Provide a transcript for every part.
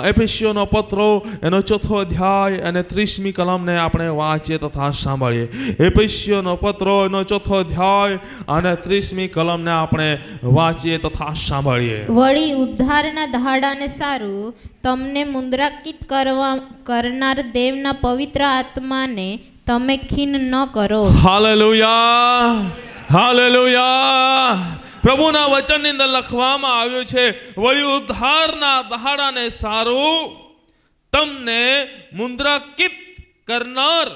એફેસીઓનો પત્રો એનો 4થો અધ્યાય અને 30મી કલમને આપણે વાંચીએ તથા સાંભળીએ. એફેસીઓનો પત્રો એનો 4થો અધ્યાય અને 30મી કલમને આપણે વાંચીએ તથા સાંભળીએ. વળી ઉદ્ધારના દહાડાને સારું તમને મુદ્રાંકિત કરનાર દેવના પવિત્ર આત્માને તમે ખીન ન કરો. Hallelujah, hallelujah. પ્રભુના વચનની અંદર લખવામાં આવ્યું છે, વળી ઉદ્ધારના દહાડાને સારું તમને મુદ્રાંકિત કરનાર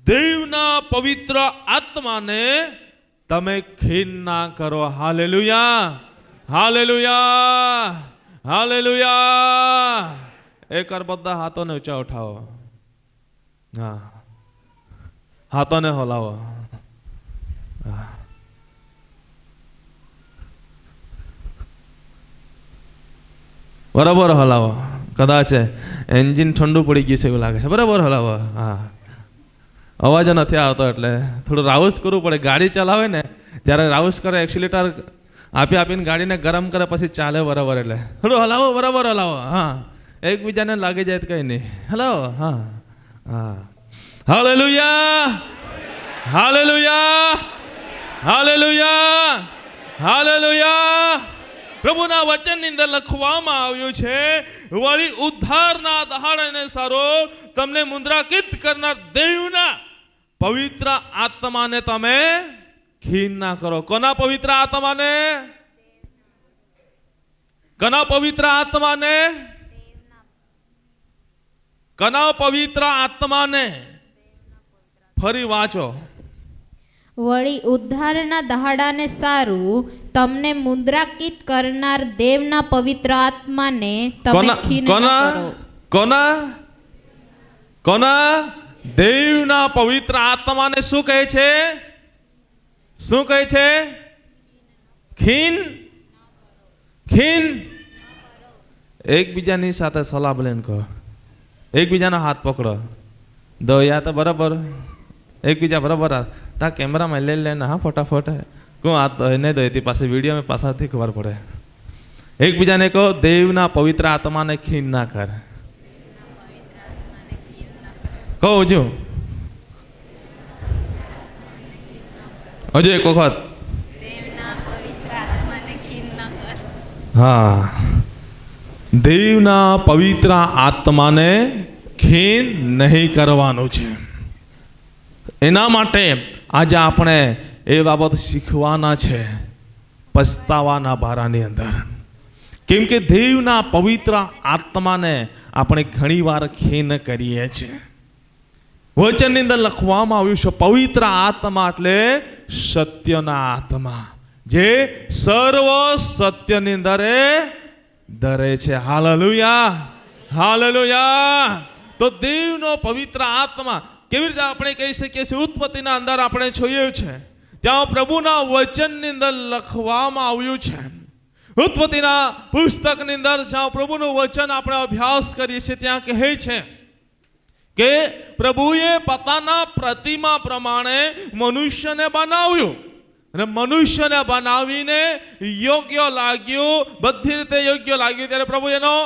દેવના પવિત્ર આત્માને તમે ખીન ના કરો. Hallelujah, hallelujah, hallelujah. એકવાર બધા હાથોને ઊંચા ઉઠાવો. હા, હાથોને હલાવો. બરાબર હલાવો. કદાચ એન્જિન ઠંડુ પડી ગયું છે એવું લાગે છે. બરાબર હલાવો. હા, અવાજ નથી આવતો એટલે થોડું રાઉસ કરવું પડે. ગાડી ચલાવે ને ત્યારે રાઉસ કરે, એક્સિલેટર આપીને ગાડીને ગરમ કરે પછી ચાલે. બરાબર, એટલે થોડું હલાવો. બરાબર હલાવો. હા, એકબીજાને લાગી જાય તો કંઈ નહીં. હલાવો. હા, હા. Hallelujah, hallelujah, hallelujah, hallelujah. પ્રભુના વચનની અંદર લખવામાં આવ્યું છે, વળી ઉદ્ધારના દહાડાને સારો તમને મુદ્રાંકિત કરનાર દેવના પવિત્ર આત્માને તમે ખીન ના કરો. કોના પવિત્ર આત્માને? કોના પવિત્ર આત્માને? કોના પવિત્ર આત્માને? ફરી વાંચો. વળી ઉદ્ધારના દહાડાને સારું તમને મુદ્રાંકિત કરનાર દેવના પવિત્ર આત્માને તમે ખીન ન કરો. કોના? કોના? દેવના પવિત્ર આત્માને શું કહે છે? શું કહે છે? ખીન, ખીન. એકબીજાની સાથે સલાહ લઈને કહો. એકબીજાના હાથ પકડો. દો યા તો બરાબર. એકબીજા બરાબર. તા કેમેરામાં લઈ લેને. હા, ફટાફટ. કહું આ તો નહીં દો એથી પાસે વિડીયો મેં પાછળથી ખબર પડે. એકબીજાને કહો, દેવના પવિત્ર આત્માને ખીન ના કર. કહો હજુ એક વખત. હા, દેવના પવિત્ર આત્માને ખીન નહીં કરવાનું છે. એના માટે આજે આપણે એ બાબત શીખવાના છે પસ્તાવાના બારાની અંદર. કેમ કે દેવના પવિત્ર આત્માને આપણે ઘણીવાર ખીન કરીએ છીએ. વચનની અંદર લખવામાં આવ્યું છે, પવિત્ર આત્મા એટલે સત્યના આત્મા, જે સર્વ સત્યની અંદર ધરે છે. Hallelujah, hallelujah. તો દેવનો પવિત્ર આત્મા કેવી રીતે આપણે કહી શકીએ છીએ? ઉત્પત્તિના અંદર આપણે જોઈએ છે, ત્યાં પ્રભુના વચનની અંદર લખવામાં આવ્યું છે. ઉત્પત્તિના પુસ્તકની અંદર જ્યાં પ્રભુનું વચન આપણે અભ્યાસ કરીએ છીએ, ત્યાં કહે છે કે પ્રભુએ પોતાના પ્રતિમા પ્રમાણે મનુષ્યને બનાવ્યું અને મનુષ્યને બનાવીને યોગ્ય લાગ્યું, બધી રીતે યોગ્ય લાગ્યું ત્યારે પ્રભુ એનો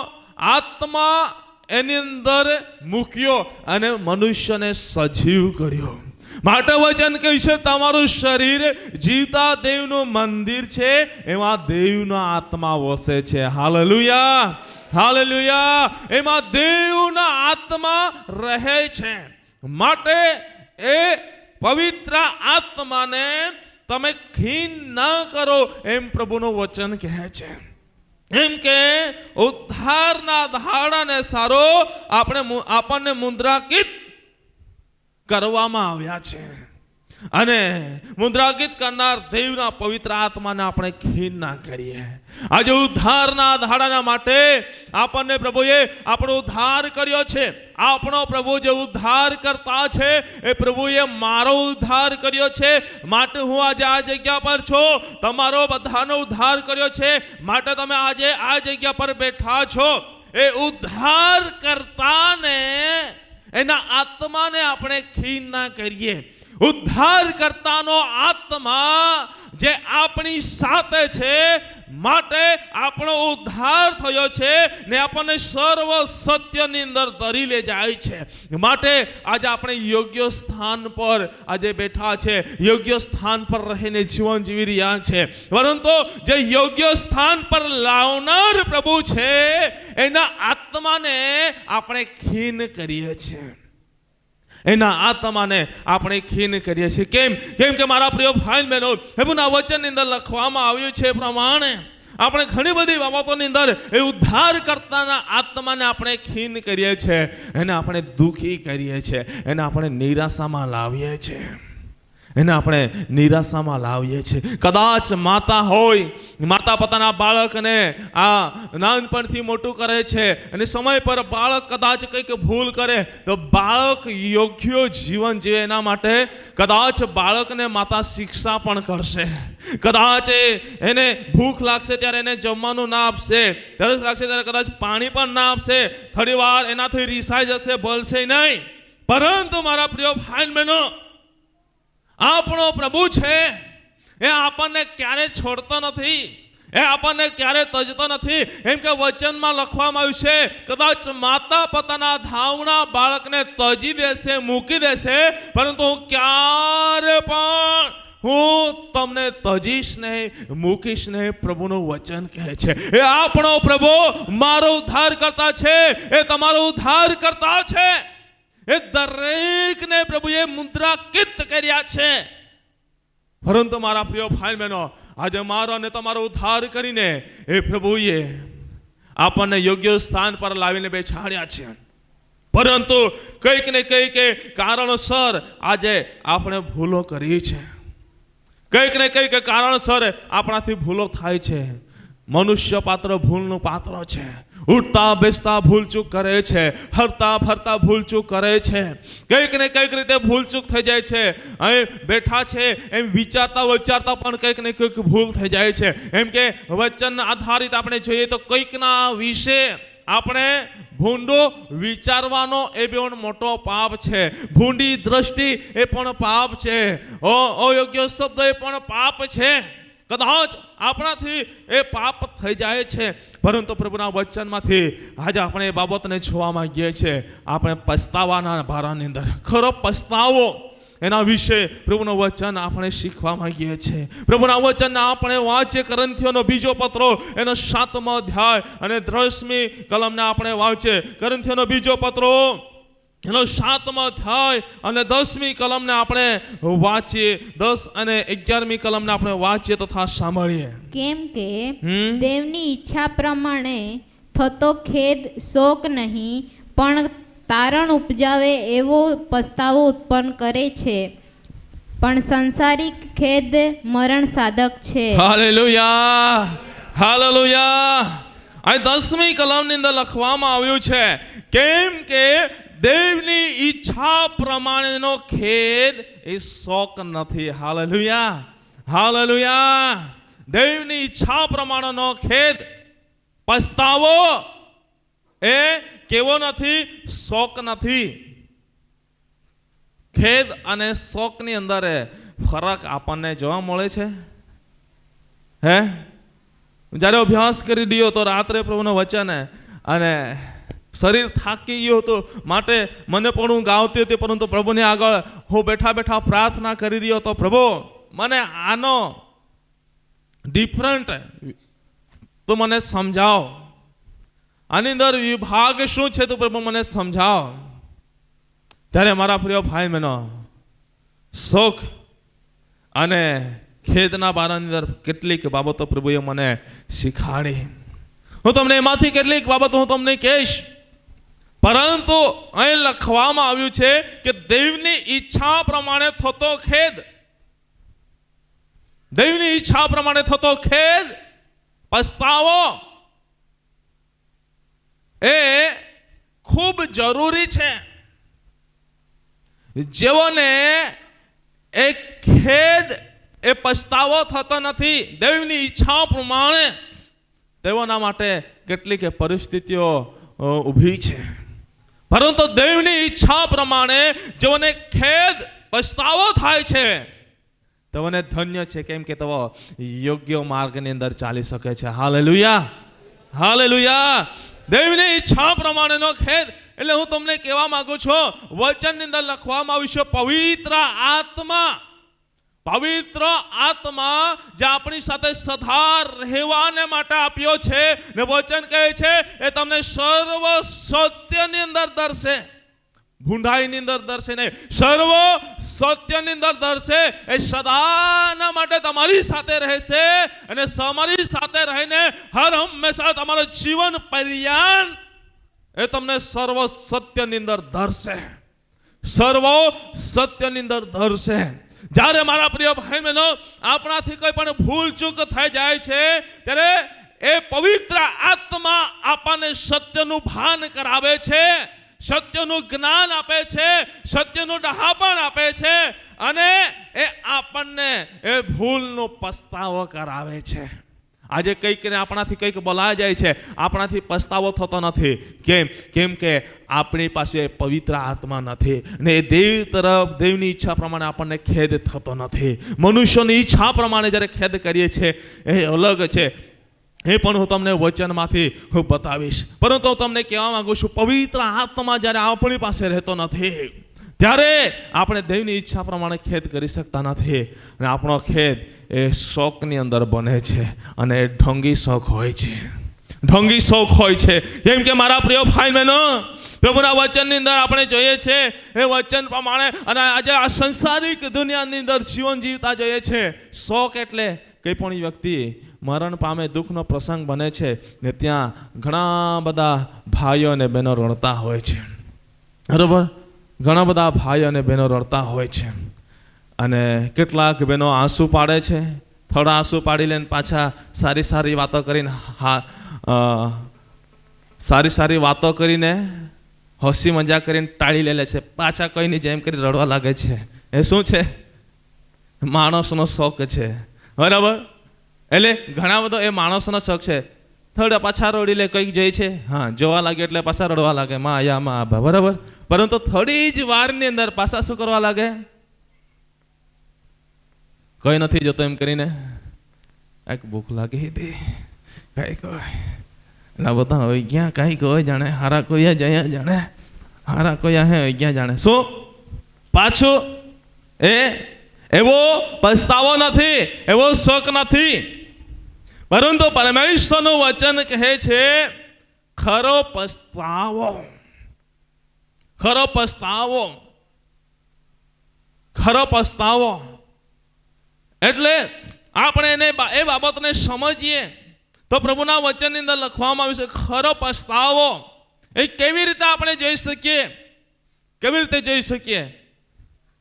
આત્મા એની અંદર મૂક્યો અને મનુષ્યને સજીવ કર્યો. માટે વચન કહે છે, તમારું શરીર જીવતા દેવનું મંદિર છે, એમાં દેવનો આત્મા વસે છે. Hallelujah, hallelujah. એમાં દેવના આત્મા રહે છે. માટે એ પવિત્ર આત્માને તમે ખીન ના કરો એમ પ્રભુનું વચન કહે છે. એમ કે ઉદ્ધારના દહાડાને સારો આપણને મુદ્રાંકિત કરવામાં આવ્યા છે અને મુદ્રાંકિત કરનાર દેવના પવિત્ર આત્માને આપણે ખીન ના કરીએ. આજે ઉદ્ધારના દહાડાના માટે આપણને પ્રભુએ આપણો ઉદ્ધાર કર્યો છે. આપણો પ્રભુ જે ઉદ્ધાર કરતા છે એ પ્રભુએ મારો ઉદ્ધાર કર્યો છે. માટે હું આજે આ જગ્યા પર છું. તમારો બધાનો ઉદ્ધાર કર્યો છે. માટે તમે આજે આ જગ્યા પર બેઠા છો. એ ઉદ્ધાર કરતાને એના આત્માને આપણે ખીન ના કરીએ. ઉદ્ધારકર્તાનો આત્મા જે આપણી સાથે છે, માટે આપણો ઉદ્ધાર થયો છે ને આપણને સર્વ સત્યની અંદર ધરી લે જાય છે. માટે આજે આપણે યોગ્ય સ્થાન પર આજે બેઠા છે, યોગ્ય સ્થાન પર રહીને જીવન જીવી રહ્યા છે. પરંતુ જે યોગ્ય સ્થાન પર લાવનાર પ્રભુ છે, એના આત્માને આપણે ખીન કરીએ છીએ. એના આત્માને આપણે ખીન કરીએ છીએ. કેમ કે મારા પ્રિય ભાઈ બહેનો, પ્રભુના વચનની અંદર લખવામાં આવ્યું છે પ્રમાણે આપણે ઘણી બધી બાબતોની અંદર એ ઉદ્ધાર કરતાના આત્માને આપણે ખીન કરીએ છીએ, એને આપણે દુઃખી કરીએ છીએ, એને આપણે નિરાશામાં લાવીએ છીએ, એને આપણે નિરાશામાં લાવીએ છીએ. કદાચ માતા હોય, માતા પોતાના બાળકને આ નાનપણથી મોટું કરે છે અને સમય પર બાળક કદાચ કંઈક ભૂલ કરે તો બાળક યોગ્ય જીવન જીવે એના માટે કદાચ બાળકને માતા શિક્ષા પણ કરશે. કદાચ એને ભૂખ લાગશે ત્યારે એને જમવાનું ના આપશે, તરસ લાગશે ત્યારે કદાચ પાણી પણ ના આપશે, થોડી વાર એનાથી રીસાઈ જશે, બોલશે નહીં. પરંતુ મારા પ્રિય ભાઈ બહેનો, આપણો પ્રભુ છે એ આપણને ક્યારે છોડતો નથી, એ આપણને ક્યારે તજતો નથી. એમ કે વચનમાં લખવામાં આવ્યું છે, કદાચ માતા પોતાના ધાવણા બાળકને તજી દેશે, મૂકી દેશે, પરંતુ હું ક્યારે પણ હું તમને તજીશ નહીં, મૂકીશ નહીં, પ્રભુનું વચન કહે છે. એ આપણો પ્રભુ મારો ઉદ્ધાર કરતા છે, એ તમારો ઉદ્ધાર કરતા છે. એ દરેકને પ્રભુએ મુદ્રાંકિત કર્યા છે. પરંતુ મારા પ્રિય ભાઈ બહેનો, આજે મારો અને તમારો ઉદ્ધાર કરીને એ પ્રભુએ આપણને યોગ્ય સ્થાન પર લાવીને બેસાડ્યા છે. પરંતુ કંઈક ને કંઈક કારણસર આજે આપણે ભૂલો કરી છે, કંઈક ને કંઈક કારણસર આપણાથી ભૂલો થાય છે. મનુષ્ય પાત્ર ભૂલનું પાત્ર છે. ઉઠતા બેસતા ભૂલચૂક કરે છે, હરતા ફરતા ભૂલચૂક કરે છે. કંઈક ને કંઈક રીતે ભૂલચૂક થઈ જાય છે. અહીં બેઠા છે એમ વિચારતા વિચારતા પણ કંઈક ને કંઈક ભૂલ થઈ જાય છે. એમ કે વચન આધારિત આપણે જોઈએ તો કંઈકના વિશે આપણે ભૂંડો વિચારવાનો એ પણ મોટો પાપ છે. ભૂંડી દ્રષ્ટિ એ પણ પાપ છે. અયોગ્ય શબ્દ એ પણ પાપ છે. કદાચ આપણાથી એ પાપ થઈ જાય છે, પરંતુ પ્રભુના વચનમાંથી આજે આપણે એ બાબતને જોવા માંગીએ છીએ. આપણે પસ્તાવાના ભારાની અંદર ખરો પસ્તાવો એના વિશે પ્રભુનું વચન આપણે શીખવા માંગીએ છીએ. પ્રભુના વચન આપણે વાંચીએ. કોરિન્થીયોનો બીજો પત્રો એનો 7મો અધ્યાય અને 10મી કલમને આપણે વાંચીએ. કોરિન્થીયોનો બીજો પત્રો એનો 7મો અધ્યાય અને 10મી કલમને આપણે વાંચીએ, 10 અને 11મી કલમને આપણે વાંચીએ તથા સાંભળીએ. કેમ કે દેવની ઈચ્છા પ્રમાણે થતો ખેદ શોક નહીં, પણ તારણ ઉપજાવે એવો પસ્તાવો ઉત્પન્ન કરે છે, પણ સંસારિક ખેદ મરણ સાધક છે. Hallelujah, hallelujah. આ 10મી કલમની અંદર લખવામાં આવ્યું છે, કેમ કે દેવની ઈચ્છા પ્રમાણેનો ખેદ એ શોક નથી. Hallelujah, hallelujah. દેવની ઈચ્છા પ્રમાણેનો ખેદ, પસ્તાવો એ કેવો નથી? શોક નથી. ખેદ અને શોકની અંદર ફરક આપણને જોવા મળે છે. હે, જ્યારે અભ્યાસ કરી રહ્યો તો રાત્રે પ્રભુનું વચન અને શરીર થાકી ગયું હતું, માટે મને પણ હું ગાવતી હતી, પરંતુ પ્રભુની આગળ હું બેઠા બેઠા પ્રાર્થના કરી રહ્યો હતો, પ્રભુ મને આનો ડિફરન્ટ તો મને સમજાવો, આની અંદર વિભાગ શું છે તો પ્રભુ મને સમજાવો. ત્યારે મારા પ્રિય ભાઈ બહેનો, શોક અને ખેદના બારાની અંદર કેટલીક બાબતો પ્રભુએ મને શીખવાડી. હું તમને એમાંથી કેટલીક બાબતો હું તમને કહીશ, પરંતુ અહીં લખવામાં આવ્યું છે કે દેવની ઈચ્છા પ્રમાણે થતો ખેદ, દેવની ઈચ્છા પ્રમાણે થતો ખેદ, પસ્તાવો એ ખૂબ જરૂરી છે. જેઓને એ ખેદ એ પસ્તાવો થતો નથી દેવની ઈચ્છા પ્રમાણે, તેઓના માટે કેટલીક પરિસ્થિતિઓ ઊભી છે. પરંતુ દેવની ઈચ્છા પ્રમાણે જેઓને ખેદ પસ્તાવો થાય છે તો મને ધન્ય છે, કેમ કે તેઓ યોગ્ય માર્ગની અંદર ચાલી શકે છે. Hallelujah, hallelujah. દેવની ઈચ્છા પ્રમાણેનો ખેદ એટલે હું તમને કહેવા માંગુ છું, વચનની અંદર લખવામાં આવ્યું છે પવિત્ર આત્મા. પવિત્ર આત્મા જે આપણી સાથે સદા રહેવાને માટે આપ્યો છે ને વચન કહે છે એ તમને સર્વ સત્યની અંદર દર્શે, ભૂંડાઈની અંદર દર્શે નહીં, સર્વ સત્યની અંદર દર્શે. એ સદાના માટે તમારી સાથે રહેશે અને તમારી સાથે રહીને હર હંમેશા તમારું જીવન પર્યંત એ તમને સર્વ સત્યની અંદર ધરશે, સર્વ સત્યની અંદર ધરશે. જ્યારે મારા પ્રિય ભાઈ બહેનો આપણાથી કોઈ પણ ભૂલ ચૂક થઈ જાય છે ત્યારે એ પવિત્ર આત્મા આપણને સત્યનું ભાન કરાવે છે, સત્યનું જ્ઞાન આપે છે, સત્યનું ડહાપણ આપે છે અને એ આપણને એ ભૂલનો પસ્તાવો કરાવે છે. આજે કંઈક ને આપણાથી કંઈક બોલાઈ જાય છે, આપણાથી પસ્તાવો થતો નથી. કેમ કે આપણી પાસે પવિત્ર આત્મા નથી ને દેવ તરફ દેવની ઈચ્છા પ્રમાણે આપણને ખેદ થતો નથી. મનુષ્યની ઈચ્છા પ્રમાણે જ્યારે ખેદ કરીએ છીએ એ અલગ છે, એ પણ હું તમને વચનમાંથી હું બતાવીશ. પરંતુ હું તમને કહેવા માંગુ છું, પવિત્ર આત્મા જ્યારે આપણી પાસે રહેતો નથી ત્યારે આપણે દેવની ઈચ્છા પ્રમાણે ખેદ કરી શકતા નથી અને આપણો ખેદ એ શોકની અંદર બને છે અને એ ઢોંગી શોખ હોય છે, ઢોંગી શોખ હોય છે. જેમ કે મારા પ્રિય ભાઈ બહેનો પ્રભુના વચનની અંદર આપણે જોઈએ છે એ વચન પ્રમાણે અને આજે આ સંસારિક દુનિયાની અંદર જીવન જીવતા જોઈએ છે. શોખ એટલે કંઈ પણ વ્યક્તિ મરણ પામે, દુઃખનો પ્રસંગ બને છે ને ત્યાં ઘણા બધા ભાઈઓ અને બહેનો રડતા હોય છે, બરાબર? ઘણા બધા ભાઈઓ અને બહેનો રડતા હોય છે અને કેટલાક બહેનો આંસુ પાડે છે, થોડા આંસુ પાડી લઈને પાછા સારી વાતો કરીને સારી વાતો કરીને હસી મજા કરીને ટાળી લે છે, પાછા કોઈની જેમ કરી રડવા લાગે છે. એ શું છે? માણસનો શોખ છે, બરાબર? એટલે ઘણા બધો એ માણસનો શોખ છે. થોડા પાછા રડી લે, કંઈક જાય છે, હા જોવા લાગે એટલે પાછા રડવા લાગે, માં આયા માં આભા, બરાબર? પરંતુ થોડી જ વારની અંદર પાછા શું કરવા લાગે? કઈ નથી જોતો એમ કરીને કાંઈક ભૂખ લાગી હતી, કાંઈક હોય એટલે બધા હોય ગયા, કાંઈક હોય જાણે, હારા કોઈ જયા જાણે, હારા કોઈ હે ગયા જાણે. શું પાછું એવો પસ્તાવો નથી, એવો શોખ નથી, પરંતુ પરમેશ્વરનું વચન કહે છે ખરો પસ્તાવો, ખરો પસ્તાવો, ખરો પસ્તાવો. એટલે આપણે એને એ બાબતને સમજીએ તો પ્રભુના વચનની અંદર લખવામાં આવ્યું છે ખરો પસ્તાવો. એ કેવી રીતે આપણે જોઈ શકીએ? કેવી રીતે જોઈ શકીએ?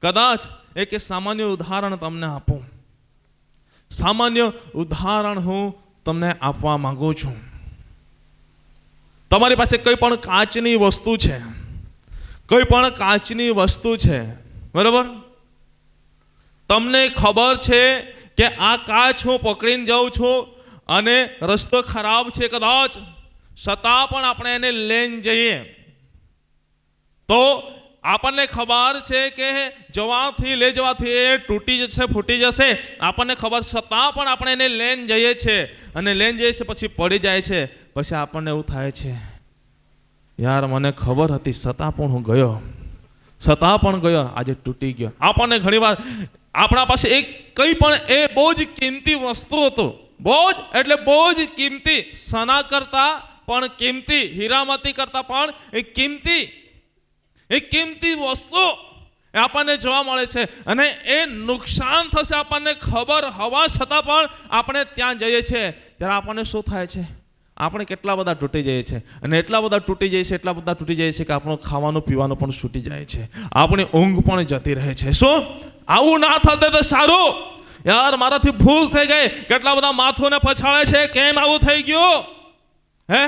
કદાચ એક સામાન્ય ઉદાહરણ તમને આપું. સામાન્ય ઉદાહરણ હું તમને આપવા માંગુ છું. તમારી પાસે કોઈ પણ કાચની વસ્તુ છે, કોઈ પણ કાચની વસ્તુ છે, બરાબર? તમને ખબર છે કે આ કાચ હું પકડીને જાઉં છું અને રસ્તો ખરાબ છે કદાચ, છતાં પણ આપણે એને લઈને જઈએ તો આપણને ખબર છે કે જવાથી લઈ જવાથી એ તૂટી જશે, ફૂટી જશે, આપણને ખબર, છતાં પણ આપણે એને લઈને જઈએ છીએ અને લઈને જઈએ છીએ, પછી પડી જાય છે. પછી આપણને એવું થાય છે યાર મને ખબર હતી છતાં પણ હું ગયો, છતાં પણ ગયો, આજે તૂટી ગયો. આપણને ઘણીવાર આપણા પાસે એક કંઈ પણ એ બહુ જ કિંમતી વસ્તુ હતું, બહુ જ એટલે બહુ જ કિંમતી, સોના કરતાં પણ કિંમતી, હીરામતી કરતાં પણ એ કિંમતી વસ્તુ આપણને જોવા મળે છે અને એ નુકસાન થશે આપણને ખબર હોવા છતાં પણ આપણે ત્યાં જઈએ છીએ. ત્યારે આપણને શું થાય છે? આપણે કેટલા બધા તૂટી જઈએ છીએ અને એટલા બધા તૂટી જાય છે, એટલા બધા તૂટી જાય છે કે આપણું ખાવાનું પીવાનું પણ છૂટી જાય છે, આપણી ઊંઘ પણ જતી રહે છે. શું આવું ના થતે તો સારું? યાર મારાથી ભૂલ થઈ ગઈ, કેટલા બધા માથુંને પછાડે છે, કેમ આવું થઈ ગયું? હે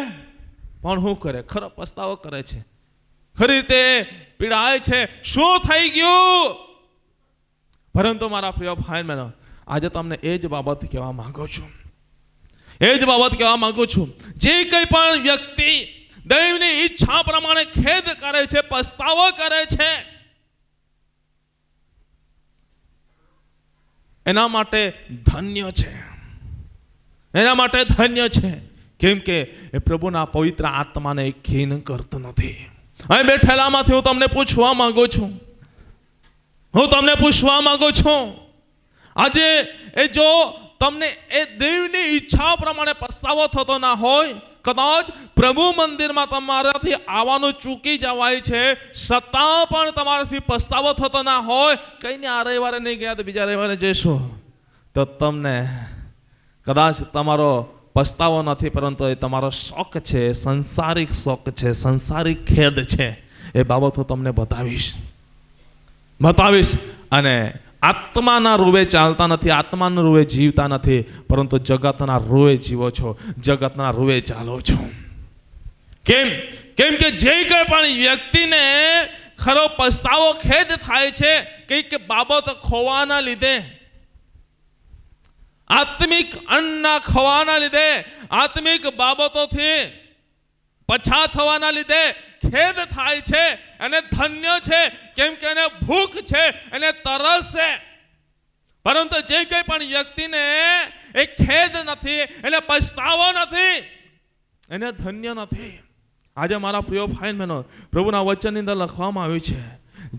પણ શું કરે? ખરો પસ્તાવો કરે છે, ખરી રીતે પીડાય છે, શું થઈ ગયું? પરંતુ મારા પ્રિય ભાઈ બહેનો આજે તમને એ જ બાબત કહેવા માંગુ છું, એ જ બાબત કહેવા માંગુ છું. જે કંઈ પણ વ્યક્તિ દૈવની ઈચ્છા પ્રમાણે ખેદ કરે છે, પસ્તાવો કરે છે, એના માટે ધન્ય છે, એના માટે ધન્ય છે. કેમ કે એ પ્રભુના પવિત્ર આત્માને ખીન કરતો નથી. અહીં બેઠેલામાંથી હું તમને પૂછવા માંગુ છું, આજે એ જો તમને એ દેવની ઈચ્છા પ્રમાણે પસ્તાવો થતો ના હોય, કદાચ પ્રભુ મંદિરમાં તમારાથી આવવાનું ચૂકી જવાય છે, છતાં પણ તમારાથી પસ્તાવો થતો ના હોય, કઈ ને આ રવિવારે નહીં ગયા તો બીજા રવિવારે જઈશું, તો તમને કદાચ તમારો પસ્તાવો નથી, પરંતુ એ તમારો શોખ છે, સંસારિક શોખ છે, સંસારિક ખેદ છે. એ બાબતો તમને બતાવીશ. અને આત્માના રૂવે ચાલતા નથી, આત્માના રૂવે જીવતા નથી, પરંતુ જગતના રૂવે જીવો છો, જગતના રૂવે ચાલો છો. કેમ કે જે કંઈ પણ વ્યક્તિને ખરો પસ્તાવો ખેદ થાય છે કંઈક બાબત ખોવાના લીધે, આત્મિક અન્નના ખોવાના લીધે, આત્મિક બાબતોથી પછાત થવાના લીધે ખેદ થાય છે. અને ધન્ય છે, કેમ કે એને ભૂખ છે, એને તરસ છે. પરંતુ જે કંઈ પણ વ્યક્તિને એ ખેદ નથી, એને પછતાવો નથી, એને ધન્ય નથી. આજે મારા પ્રિય ભાઈ બહેનો, પ્રભુના વચનની અંદર લખવામાં આવ્યું છે,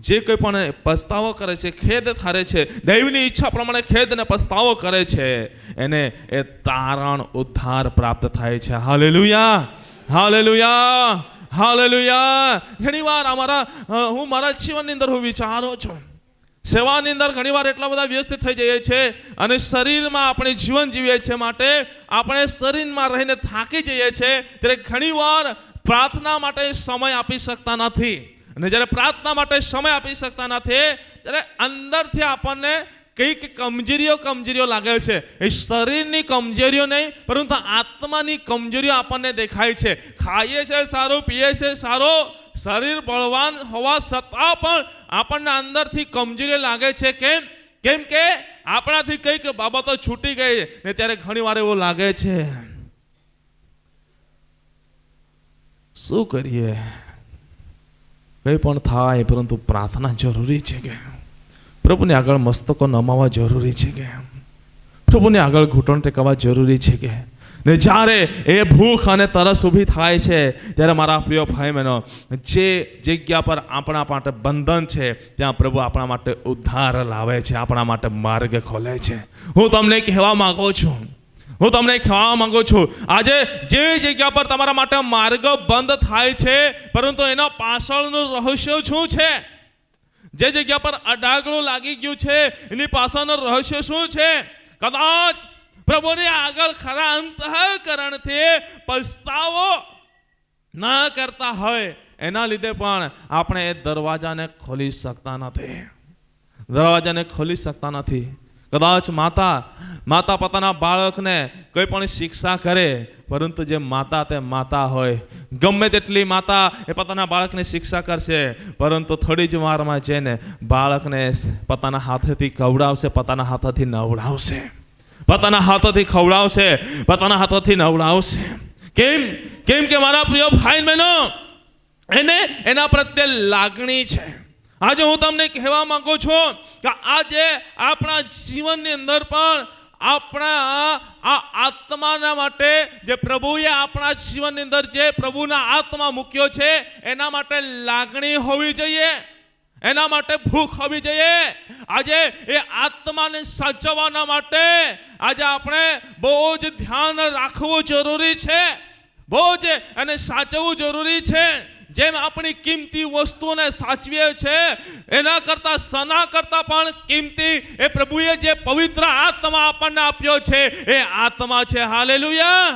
જે કંઈ પણ પસ્તાવો કરે છે, ખેદ થાય છે, દૈવની ઈચ્છા પ્રમાણે ખેદ અને પસ્તાવો કરે છે, એને એ તારણ ઉદ્ધાર પ્રાપ્ત થાય છે. Hallelujah, hallelujah, hallelujah. ઘણીવાર હું મારા જીવનની અંદર હું વિચારું છું, સેવાની અંદર ઘણીવાર એટલા બધા વ્યસ્ત થઈ જઈએ છીએ અને શરીરમાં આપણે જીવન જીવીએ છીએ, માટે આપણે શરીરમાં રહીને થાકી જઈએ છીએ, ત્યારે ઘણીવાર પ્રાર્થના માટે સમય આપી શકતા નથી. અને જ્યારે પ્રાર્થના માટે સમય આપી શકતા નથી, ત્યારે અંદરથી આપણને કંઈક કમજોરીઓ લાગે છે. એ શરીરની કમજોરીઓ નહીં, પરંતુ આત્માની કમજોરીઓ આપણને દેખાય છે. ખાઈએ છે સારું, પીએ છે સારું, શરીર બળવાન હોવા છતાં પણ આપણને અંદરથી કમજોરીઓ લાગે છે. કેમ કે આપણાથી કંઈક બાબતો છૂટી ગઈ ને ત્યારે ઘણી વાર એવું લાગે છે, શું કરીએ, કંઈ પણ થાય, પરંતુ પ્રાર્થના જરૂરી છે. કે પ્રભુને આગળ મસ્તકો નમાવા જરૂરી છે, કે પ્રભુને આગળ ઘૂંટણ ટેકવવા જરૂરી છે. કે ને જ્યારે એ ભૂખ અને તરસ ઊભી થાય છે, ત્યારે મારા પ્રિય ભાઈ બહેનો, જે જગ્યા પર આપણા માટે બંધન છે, ત્યાં પ્રભુ આપણા માટે ઉદ્ધાર લાવે છે, આપણા માટે માર્ગ ખોલે છે. હું તમને કહેવા માંગુ છું, આજે જે જગ્યા પર તમારા માટે માર્ગ બંધ થાય છે, પરંતુ એના પાછળનું રહસ્ય શું છે? જે જગ્યા પર અડાગળું લાગી ગયું છે, એની પાછળનું રહસ્ય શું છે? કદાચ પ્રભુની આગળ ખરા અંતઃકરણથી પસ્તાવો ના કરતા હોય, એના લીધે પણ આપણે એ દરવાજાને ખોલી શકતા નથી. કદાચ માતા પોતાના બાળકને કોઈ પણ શિક્ષા કરે, પરંતુ જે માતા તે માતા હોય, ગમે તેટલી માતા એ પોતાના બાળકને શિક્ષા કરશે, પરંતુ થોડી જ વારમાં જઈને બાળકને પોતાના હાથેથી ખવડાવશે, પોતાના હાથેથી નવડાવશે, પોતાના હાથોથી ખવડાવશે, પોતાના હાથોથી નવડાવશે. કેમ કે મારા પ્રિય ભાઈ બહેનો, એને એના પ્રત્યે લાગણી છે. આજે હું તમને કહેવા માંગુ છું કે આજે આપણા જીવનની અંદર પણ આપણા આ આત્માના માટે જે પ્રભુએ આપણા જીવનની અંદર જે પ્રભુના આત્મા મૂક્યો છે, એના માટે લાગણી હોવી જોઈએ, એના માટે ભૂખ હોવી જોઈએ. આજે એ આત્માને સાચવવાના માટે આજે આપણે બહુ જ ધ્યાન રાખવું જરૂરી છે, બહુ જ એને સાચવવું જરૂરી છે. જેમ આપણી કિંમતી વસ્તુઓને સાચવીએ છે, એના કરતા સના કરતા પણ કિંમતી એ પ્રભુએ જે પવિત્ર આત્મા આપણને આપ્યો છે, એ આત્મા છે. Hallelujah,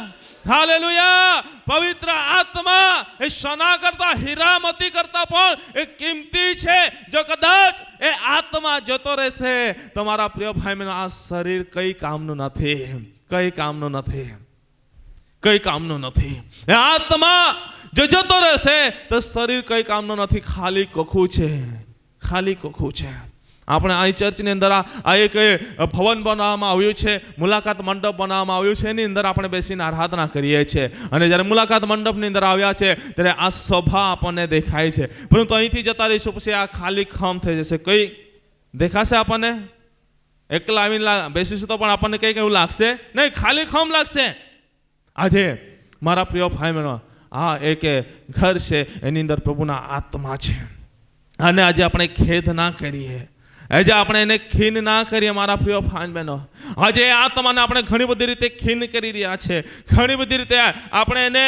hallelujah. પવિત્ર આત્મા એ સોના કરતા, હીરામતી કરતા પણ એ કિંમતી છે. જો કદાચ એ આત્મા જતો રહેશે, તમારા પ્રિય ભાઈ બહેનો, આ શરીર કઈ કામનું નથી. એ આત્મા જો જતો રહેશે તો શરીર કઈ કામનું નથી, ખાલી કોખું છે. આપણે આ ચર્ચની અંદર આ એક ભવન બનાવવામાં આવ્યું છે, મુલાકાત મંડપ બનાવવામાં આવ્યું છે, એની અંદર આપણે બેસીને આરાધના કરીએ છીએ. અને જ્યારે મુલાકાત મંડપની અંદર આવ્યા છે, ત્યારે આ સભા આપણને દેખાય છે, પરંતુ અહીંથી જતા રહીશું પછી આ ખાલી ખમ થઈ જશે. કઈ દેખાશે આપણને? એકલા આવીને બેસીશું તો પણ આપણને કંઈક એવું લાગશે નહીં, ખાલી ખમ લાગશે. આજે મારા પ્રિય ભાઈ બહેનો, આ એક ઘર છે, એની અંદર પ્રભુના આત્મા છે. અને આજે આપણે ખેદ ના કરીએ, આજે આપણે એને ખીન ના કરીએ મારા પ્રિય ભાઈ બહેનો. આજે એ આત્માને આપણે ઘણી બધી રીતે ખીન કરી રહ્યા છે, ઘણી બધી રીતે આપણે એને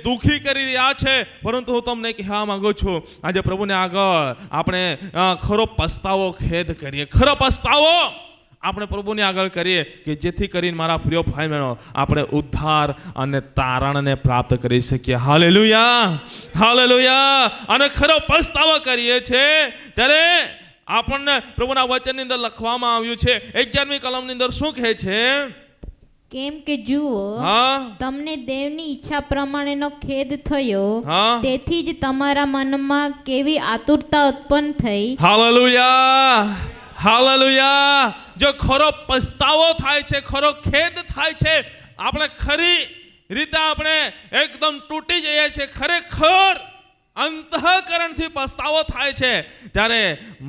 દુઃખી કરી રહ્યા છે. પરંતુ હું તમને કહેવા માંગુ છું, આજે પ્રભુને આગળ આપણે ખરો પસ્તાવો ખેદ કરીએ, ખરો પસ્તાવો આપણે પ્રભુની આગળ કરીએ, કે જેથી કરીને મારા પ્રિય ભાઈ બહેનો આપણે ઉદ્ધાર અને તારણને પ્રાપ્ત કરી શકીએ. Hallelujah, hallelujah. અને ખરો પસ્તાવો કરીએ છે ત્યારે આપણને પ્રભુના વચનની અંદર લખવામાં આવ્યું છે 11મી કલમની અંદર શું કહે છે? કેમ કે જુઓ, તમને દેવની ઈચ્છા પ્રમાણેનો ખેદ થયો, તેથી જ તમારા મનમાં કેવી આતુરતા ઉત્પન્ન થઈ. Hallelujah, hallelujah. જો ખરો પસ્તાવો થાય છે, ખરો ખેદ થાય છે, આપણે ખરી રીતે આપણે એકદમ તૂટી જઈએ છીએ, ખરેખર અંતઃકરણથી પસ્તાવો થાય છે, ત્યારે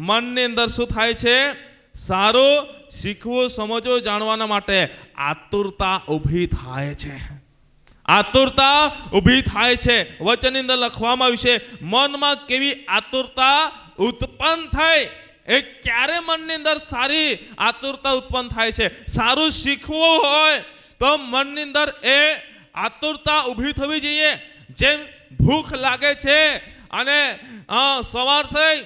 મનની અંદર શું થાય છે? સારું શીખવું, સમજવું, જાણવાના માટે આતુરતા ઊભી થાય છે. આતુરતા ઊભી થાય છે. વચનની અંદર લખવામાં આવ્યું છે, મનમાં કેવી આતુરતા ઉત્પન્ન થાય. એ ક્યારે મનની અંદર સારી આતુરતા ઉત્પન્ન થાય છે? સારું શીખવું હોય તો મનની અંદર એ આતુરતા ઊભી થવી જોઈએ. જેમ ભૂખ લાગે છે અને સવાર થઈ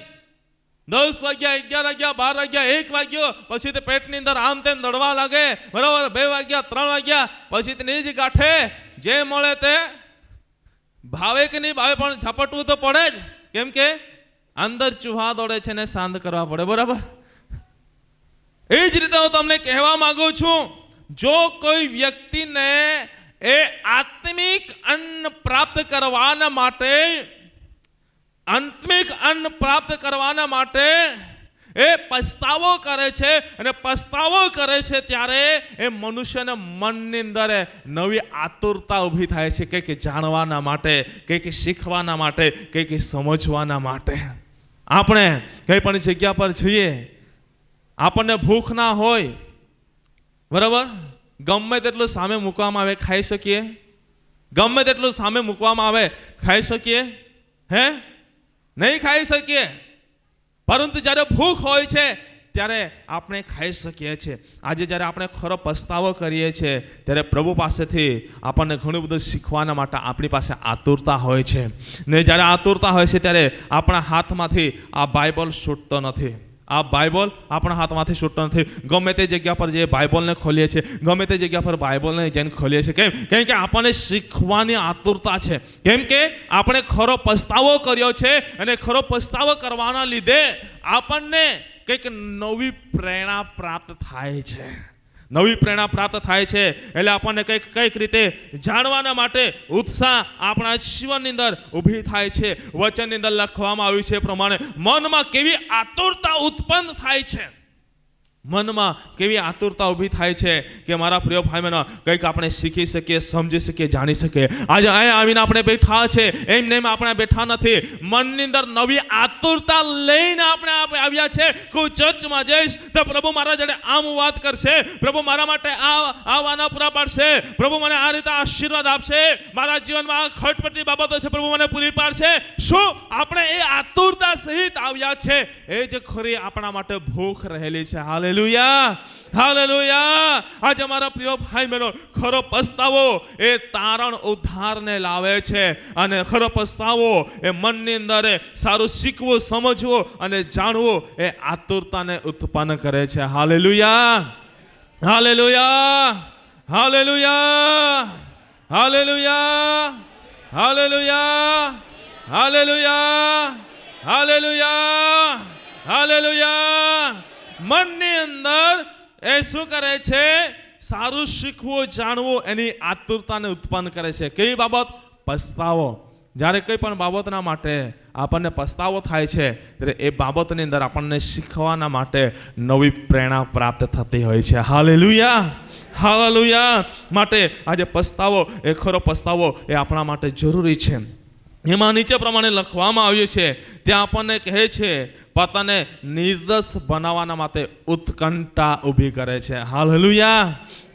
10 વાગ્યા, 11 વાગ્યા, 12 વાગ્યા, 1 વાગ્યો, પછી તે પેટની અંદર આમ તેમ દળવા લાગે, બરાબર, 2 વાગ્યા, 3 વાગ્યા, પછી તેની જ ગાંઠે જે મળે તે ભાવે કે નહીં ભાવે પણ ઝપટવું તો પડે જ, કેમ કે અંદર ચૂહા દોડે છે ને શાંત કરવા પડે, બરાબર. એ જ રીતે હું તમને કહેવા માંગુ છું, જો કોઈ વ્યક્તિને એ આત્મિક અન્ન પ્રાપ્ત કરવાના માટે, આત્મિક અન્ન પ્રાપ્ત કરવાના માટે એ પસ્તાવો કરે છે, અને પસ્તાવો કરે છે ત્યારે એ મનુષ્યના મનની અંદર નવી આતુરતા ઊભી થાય છે, કંઈક જાણવાના માટે, કંઈક શીખવાના માટે, કંઈક સમજવાના માટે. આપણે કંઈ પણ જગ્યા પર જઈએ, આપણને ભૂખ ના હોય, બરાબર, ગમે તેટલું સામે મૂકવામાં આવે ખાઈ શકીએ? ગમે તેટલું સામે મૂકવામાં આવે ખાઈ શકીએ? હે? નહીં ખાઈ શકીએ. પરંતુ જ્યારે ભૂખ હોય છે ત્યારે આપણે ખાઈ શકીએ છીએ. આજે જ્યારે આપણે ખરો પસ્તાવો કરીએ છીએ ત્યારે પ્રભુ પાસેથી આપણને ઘણું બધું શીખવાના માટે આપણી પાસે આતુરતા હોય છે. ને જ્યારે આતુરતા હોય છે ત્યારે આપણા હાથમાંથી આ બાઇબલ છૂટતો નથી. આ બાઇબલ આપણા હાથમાંથી છૂટતો નથી. ગમે તે જગ્યા પર જે બાઇબલને ખોલીએ છીએ, ગમે તે જગ્યા પર બાઇબલને જઈને ખોલીએ છીએ. કેમ કે આપણને શીખવાની આતુરતા છે. કેમ કે આપણે ખરો પસ્તાવો કર્યો છે, અને ખરો પસ્તાવો કરવાના લીધે આપણને કંઈક નવી પ્રેરણા પ્રાપ્ત થાય છે. નવી પ્રેરણા પ્રાપ્ત થાય છે એટલે આપણને કંઈક રીતે જાણવાના માટે ઉત્સાહ આપણા જીવનની અંદર ઊભી થાય છે. વચનની અંદર લખવામાં આવ્યું છે પ્રમાણે મનમાં કેવી આતુરતા ઉત્પન્ન થાય છે. મનમાં કેવી આતુરતા ઊભી થાય છે કે મારા પ્રિય ભાઈ બહેનો કંઈક આપણે શીખી શકીએ, સમજી શકીએ, જાણી શકીએ. આજે અહીંયા આવીને આપણે બેઠા છે, એમને એમ આપણે બેઠા નથી. મનની અંદર નવી આતુરતા લઈને આપણે આવ્યા છે કે હું ચર્ચમાં જઈશ તો પ્રભુ મારા જોડે આમ વાત કરશે, પ્રભુ મારા માટે આ વાના પૂરા પાડશે, પ્રભુ મને આ રીતે આશીર્વાદ આપશે, મારા જીવનમાં આ ખટપટી બાબતો છે પ્રભુ મને પૂરી પાડશે. શું આપણે એ આતુરતા સહિત આવ્યા છે? એ જ ખરી આપણા માટે ભૂખ રહેલી છે. Hallelujah, hallelujah. આજે મારા પ્રિય ભાઈ બહેનો, ખરો પસ્તાવો એ તારણ ઉદ્ધારને લાવે છે, અને ખરો પસ્તાવો એ મનની અંદર સારું શીખવું, સમજવું અને જાણવું એ આતુરતાને ઉત્પન્ન કરે છે. Hallelujah, hallelujah, hallelujah, hallelujah, hallelujah, hallelujah, hallelujah, hallelujah. મનની અંદર એ શું કરે છે? સારું શીખવું, જાણવું, એની આતુરતાને ઉત્પન્ન કરે છે. કઈ બાબત? પસ્તાવો. જ્યારે કંઈ પણ બાબતના માટે આપણને પસ્તાવો થાય છે ત્યારે એ બાબતની અંદર આપણને શીખવાના માટે નવી પ્રેરણા પ્રાપ્ત થતી હોય છે. Hallelujah, hallelujah. માટે આજે પસ્તાવો, એ ખરો પસ્તાવો એ આપણા માટે જરૂરી છે. એમાં નીચે પ્રમાણે લખવામાં આવ્યું છે, ત્યાં આપણને કહે છે પોતાને નિર્દોષ બનાવવાના માટે ઉત્કંઠા ઊભી કરે છે. Hallelujah,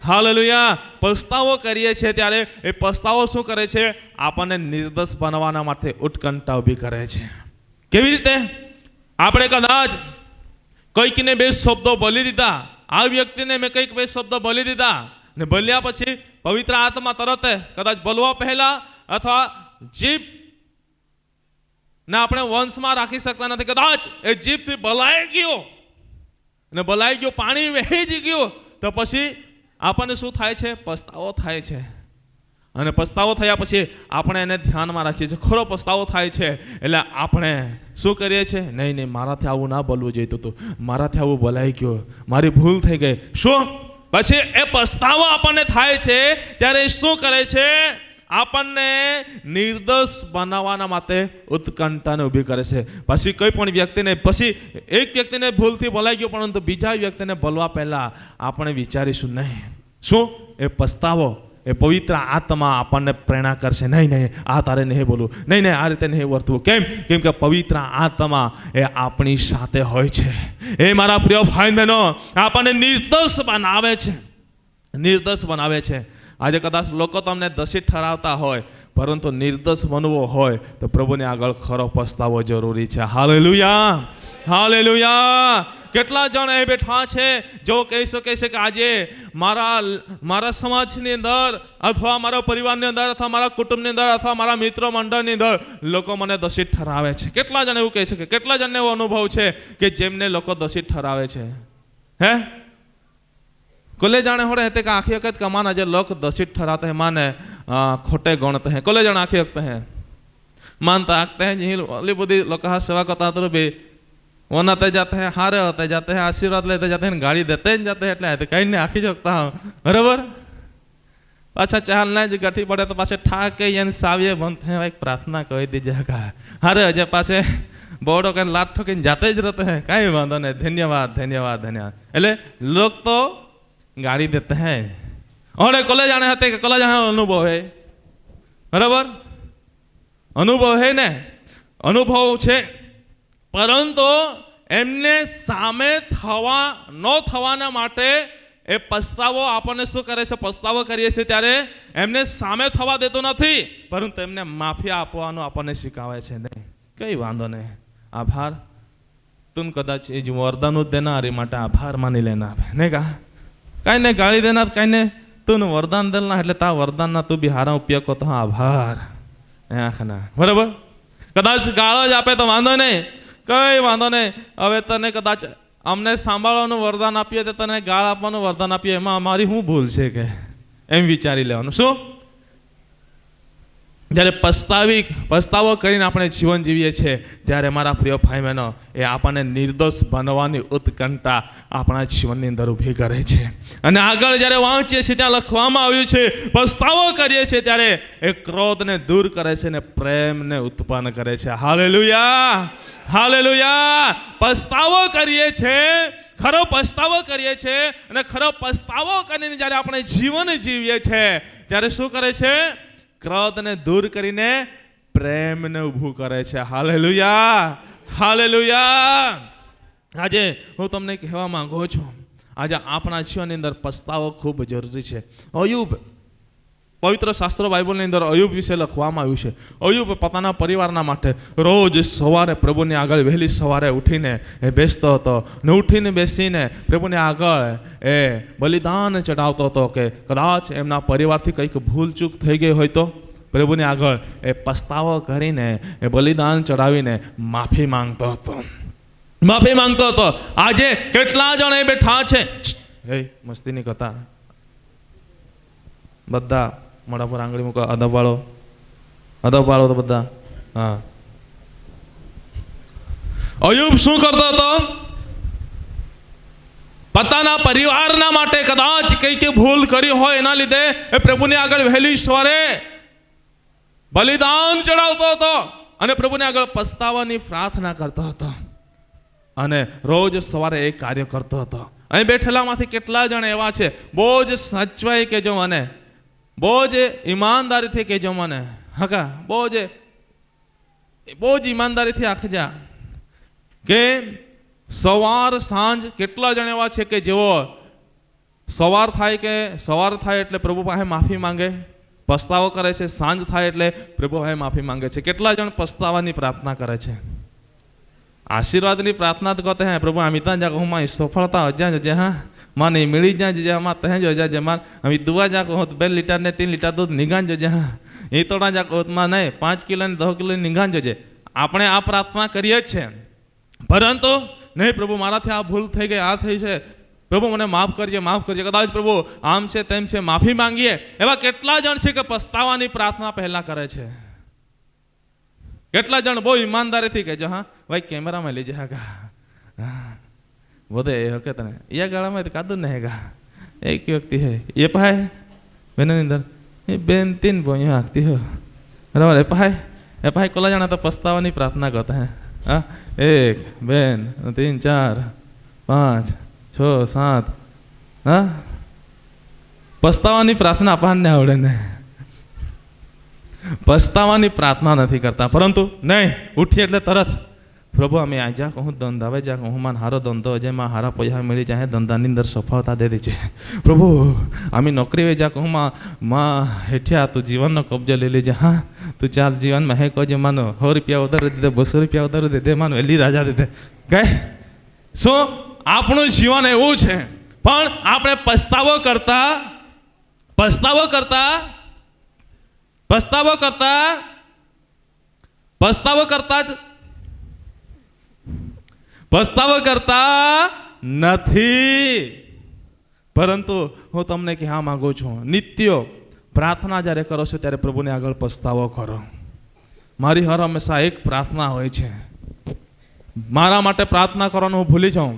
hallelujah. પસ્તાવો કરીએ છીએ ત્યારે એ પસ્તાવો શું કરે છે? આપણને નિર્દોષ બનાવવાના માટે ઉત્કંઠા ઊભી કરે છે. કેવી રીતે? આપણે કદાચ કોઈકને 2 શબ્દો બોલી દીધા, આ વ્યક્તિને મેં કંઈક 2 શબ્દો બોલી દીધા ને બોલ્યા પછી પવિત્ર આત્મા તરત કદાચ બોલવા પહેલા અથવા જીભ ને આપણે વંશમાં રાખી શકતા નથી, કદાચ એ જીભથી બોલાઈ ગયો, પાણી વહી ગયું, તો પછી આપણને શું થાય છે? પસ્તાવો થાય છે. અને પસ્તાવો થયા પછી આપણે એને ધ્યાનમાં રાખીએ છીએ. ખરો પસ્તાવો થાય છે એટલે આપણે શું કરીએ છીએ? નહીં, મારાથી આવું ના બોલવું જોઈતું હતું, મારાથી આવું બોલાઈ ગયું, મારી ભૂલ થઈ ગઈ. શું પછી એ પસ્તાવો આપણને થાય છે ત્યારે શું કરે છે? આપણને નિર્દોષ બનાવવાના માટે ઉત્કંઠાને ઊભી કરે છે. પછી કોઈ પણ વ્યક્તિને, પછી એક વ્યક્તિને ભૂલથી બોલાઈ ગયો, પરંતુ બીજા વ્યક્તિને બોલવા પહેલા આપણે વિચારીશું નહીં. શું? એ પસ્તાવો, એ પવિત્ર આત્મા આપણને પ્રેરણા કરશે. નહીં, આ તારે નહીં બોલવું, નહીં, આ રીતે નહીં વર્તવું. કેમ કે પવિત્ર આત્મા એ આપણી સાથે હોય છે. એ મારા પ્રિય ભાઈ બહેનો, આપણને નિર્દોષ બનાવે છે, નિર્દોષ બનાવે છે. આજે કદાચ લોકો તમને દોષિત ઠરાવતા હોય, પરંતુ નિર્દોષ બનવો હોય તો પ્રભુને આગળ ખરો પસ્તાવો જરૂરી છે. Hallelujah, hallelujah. કેટલા જણ એ બેઠા છે જો કહી શકે છે કે આજે મારા સમાજની અંદર અથવા મારા પરિવારની અંદર અથવા મારા કુટુંબની અંદર અથવા મારા મિત્રો મંડળની અંદર લોકો મને દોષિત ઠરાવે છે. કેટલા જણ એવું કહી શકે? કેટલા જણને એવો અનુભવ છે કે જેમને લોકો દોષિત ઠરાવે છે? હે कोले जाने हो रहे थे कि आखिर वक्त कमाना जो लोग दोषित ठहराते हैं, माने खोटे गणते हैं. कोले जाने आखिर वक्त हैं मानता आखते हैं जी बुद्धि लोग सेवा करता तो भी वनाते जाते हैं, हारे होते जाते हैं, आशीर्वाद लेते जाते हैं, गाड़ी देते हैं जाते हैं. એટલે કઈ ને આખી જગતા બરાબર. પાછા ચાલ ના જ ગઠી પડે તો પાછે ઠાકે એને સાવીએ બંધ થાય. એક પ્રાર્થના કહી દીજેગા. હારે હજે પાછે બોડો કઈ લાત ઠોકીને જાતે જ રહેતે हैं. કઈ વાંધો નહીં, ધન્યવાદ ધન્યવાદ ધન્યવાદ. એટલે લોક તો गाड़ी देते हैं. और कॉलेज आने होते कि कॉलेज आने अनुभव है बराबर, अनुभव है ने, अनुभव છે, પરંતુ એમને સામે થવા ન થવાના માટે એ પસ્તાવો આપણને શું કરે છે? પસ્તાવો કરીએ છીએ ત્યારે એમને સામે થવા દેતો નથી, પરંતુ એમને માફી આપવાનું આપણને શીખવાય છે. નહીં, કઈ વાંધો નહીં, આભાર, તું કદાચ એ જ વરદાન જ દેનાર એ માટે આભાર માની લેના. નહીં કા કઈ ને ગાળી દેનાર, કઈ ને તું વરદાન દેલના એટલે તા વરદાનના તું બી હારા ઉપયોગ કરતો. આભાર આખના બરાબર. કદાચ ગાળો જ આપે તો વાંધો નહીં, કઈ વાંધો નહીં. હવે તને કદાચ અમને સાંભળવાનું વરદાન આપીએ તો તને ગાળ આપવાનું વરદાન આપીએ, એમાં અમારી શું ભૂલ છે કે એમ વિચારી લેવાનું. શું? જ્યારે પસ્તાવો કરીને આપણે જીવન જીવીએ છીએ ત્યારે મારા પ્રિય ભાઈ બહેનો, એ આપણને નિર્દોષ બનવાની ઉત્કંઠા આપણા જીવનની અંદર ઊભી કરે છે. અને આગળ જ્યારે વાંચીએ છીએ ત્યાં લખવામાં આવ્યું છે પસ્તાવો કરીએ છીએ ત્યારે એ ક્રોધને દૂર કરે છે અને પ્રેમને ઉત્પન્ન કરે છે. Hallelujah, hallelujah. પસ્તાવો કરીએ છીએ, ખરો પસ્તાવો કરીએ છીએ, અને ખરો પસ્તાવો કરીને જ્યારે આપણે જીવન જીવીએ છીએ ત્યારે શું કરે છે? ક્રોધને દૂર કરીને પ્રેમને ઊભું કરે છે. Hallelujah, hallelujah. આજે હું તમને કહેવા માંગુ છું, આજે આપણા જીવનની અંદર પસ્તાવો ખૂબ જરૂરી છે. અયુબ, પવિત્ર શાસ્ત્રો બાઇબલની અંદર અયુબ વિશે લખવામાં આવ્યું છે. અયુબ પોતાના પરિવારના માટે રોજ સવારે પ્રભુની આગળ વહેલી સવારે ઉઠીને એ બેસતો હતો ને ઉઠીને બેસીને પ્રભુની આગળ એ બલિદાન ચડાવતો હતો કે કદાચ એમના પરિવારથી કંઈક ભૂલચૂક થઈ ગઈ હોય તો પ્રભુની આગળ એ પસ્તાવો કરીને એ બલિદાન ચડાવીને માફી માંગતો હતો, માફી માંગતો હતો. આજે કેટલા જણ એ બેઠા છે, એ મસ્તી નહીં કરતા, બધા મોઢા પર આંગળી મૂકો, અદબ વાળો તો બધા. હા, અયુબ શું કરતો હતો? પોતાના પરિવારના માટે કદાચ કઈ ભૂલ કરી હોય એના લીધે એ પ્રભુની આગળ વહેલી સવારે બલિદાન ચડાવતો હતો અને પ્રભુની આગળ પસ્તાવાની પ્રાર્થના કરતો હતો અને રોજ સવારે એ કાર્ય કરતો હતો. અહીં બેઠેલામાંથી કેટલા જણ એવા છે બહુ જ સચવાઈ કહેજો મને, બહુ જ ઈમાનદારીથી કહેજો મને, હકા બહુ જ ઈમાનદારીથી આખજા. કે સવાર સાંજ કેટલા જણ એવા છે કે જેઓ સવાર થાય એટલે પ્રભુ પાસે માફી માંગે, પસ્તાવો કરે છે, સાંજ થાય એટલે પ્રભુ પાસે માફી માંગે છે. કેટલા જણ પસ્તાવાની પ્રાર્થના કરે છે? આશીર્વાદની પ્રાर्थना तो कहते हैं प्रभु अमिता जाको हम सफलता हो जाए जो हाँ माँ नहीं मिली जाए जो हम तह जो जाए माँ अमी दुआ जाको हो 2 लीटर ने 3 लीटर दूध निगान जो हाँ ये तोड़ा जाको माँ नहीं 5 किलो ने 10 किलो निगान जो આપણે આ પ્રાર્થના કરીએ જ છે, પરંતુ નહીં પ્રભુ મારાથી આ ભૂલ થઈ ગઈ, આ થઈ છે, પ્રભુ મને માફ કરજે. કદાચ પ્રભુ આમ છે તેમ છે, માફી માંગીએ. એવા કેટલા જણ છે કે પસ્તાવાની પ્રાર્થના પહેલા કરે છે? કેટલા જણ બહુ ઈમાનદારીથી કહેજો હા ભાઈ કેમેરામાં લીજે હા બોધે હકે તને એ ગાળામાં કાદું ને હેગા એક વ્યક્તિ હે એ પાય બેનની અંદર એ બેન 3 બોય હાકતી હો બરાબર. એ પાય કોલા જણા તો પસ્તાવાની પ્રાર્થના કરતા હે હા 1 2 3 4 5 6 7 હા પસ્તાવાની પ્રાર્થના આપણને આવડે ને, પસ્તાવાની પ્રાર્થના નથી કરતા, પરંતુ નહીં ઉઠી એટલે તરત પ્રભુ અમે આ જા કહું ધંધા હવે જા કહું માન હારો ધંધો જેમાં હારા પૈસા મળી જાય ધંધાની અંદર સફળતા દે દીજે પ્રભુ. અમે નોકરી વે જા કહું માં હેઠ્યા તું જીવનનો કબજો લઈ લેજે. હા તું ચાલ જીવનમાં હે કહો માનો 100 રૂપિયા ઉધાર દે દે 200 રૂપિયા ઉધાર દે દે માનો એલી રાજા દે દે કઈ શું આપણું જીવન એવું છે. પણ આપણે પસ્તાવો કરતા નથી. પરંતુ હું તમને કહેવા માંગુ છું, નિત્ય પ્રાર્થના જ્યારે કરો છો ત્યારે પ્રભુને આગળ પસ્તાવો કરો. મારી હર હંમેશા એક પ્રાર્થના હોય છે, મારા માટે પ્રાર્થના કરવાનું હું ભૂલી જાઉં,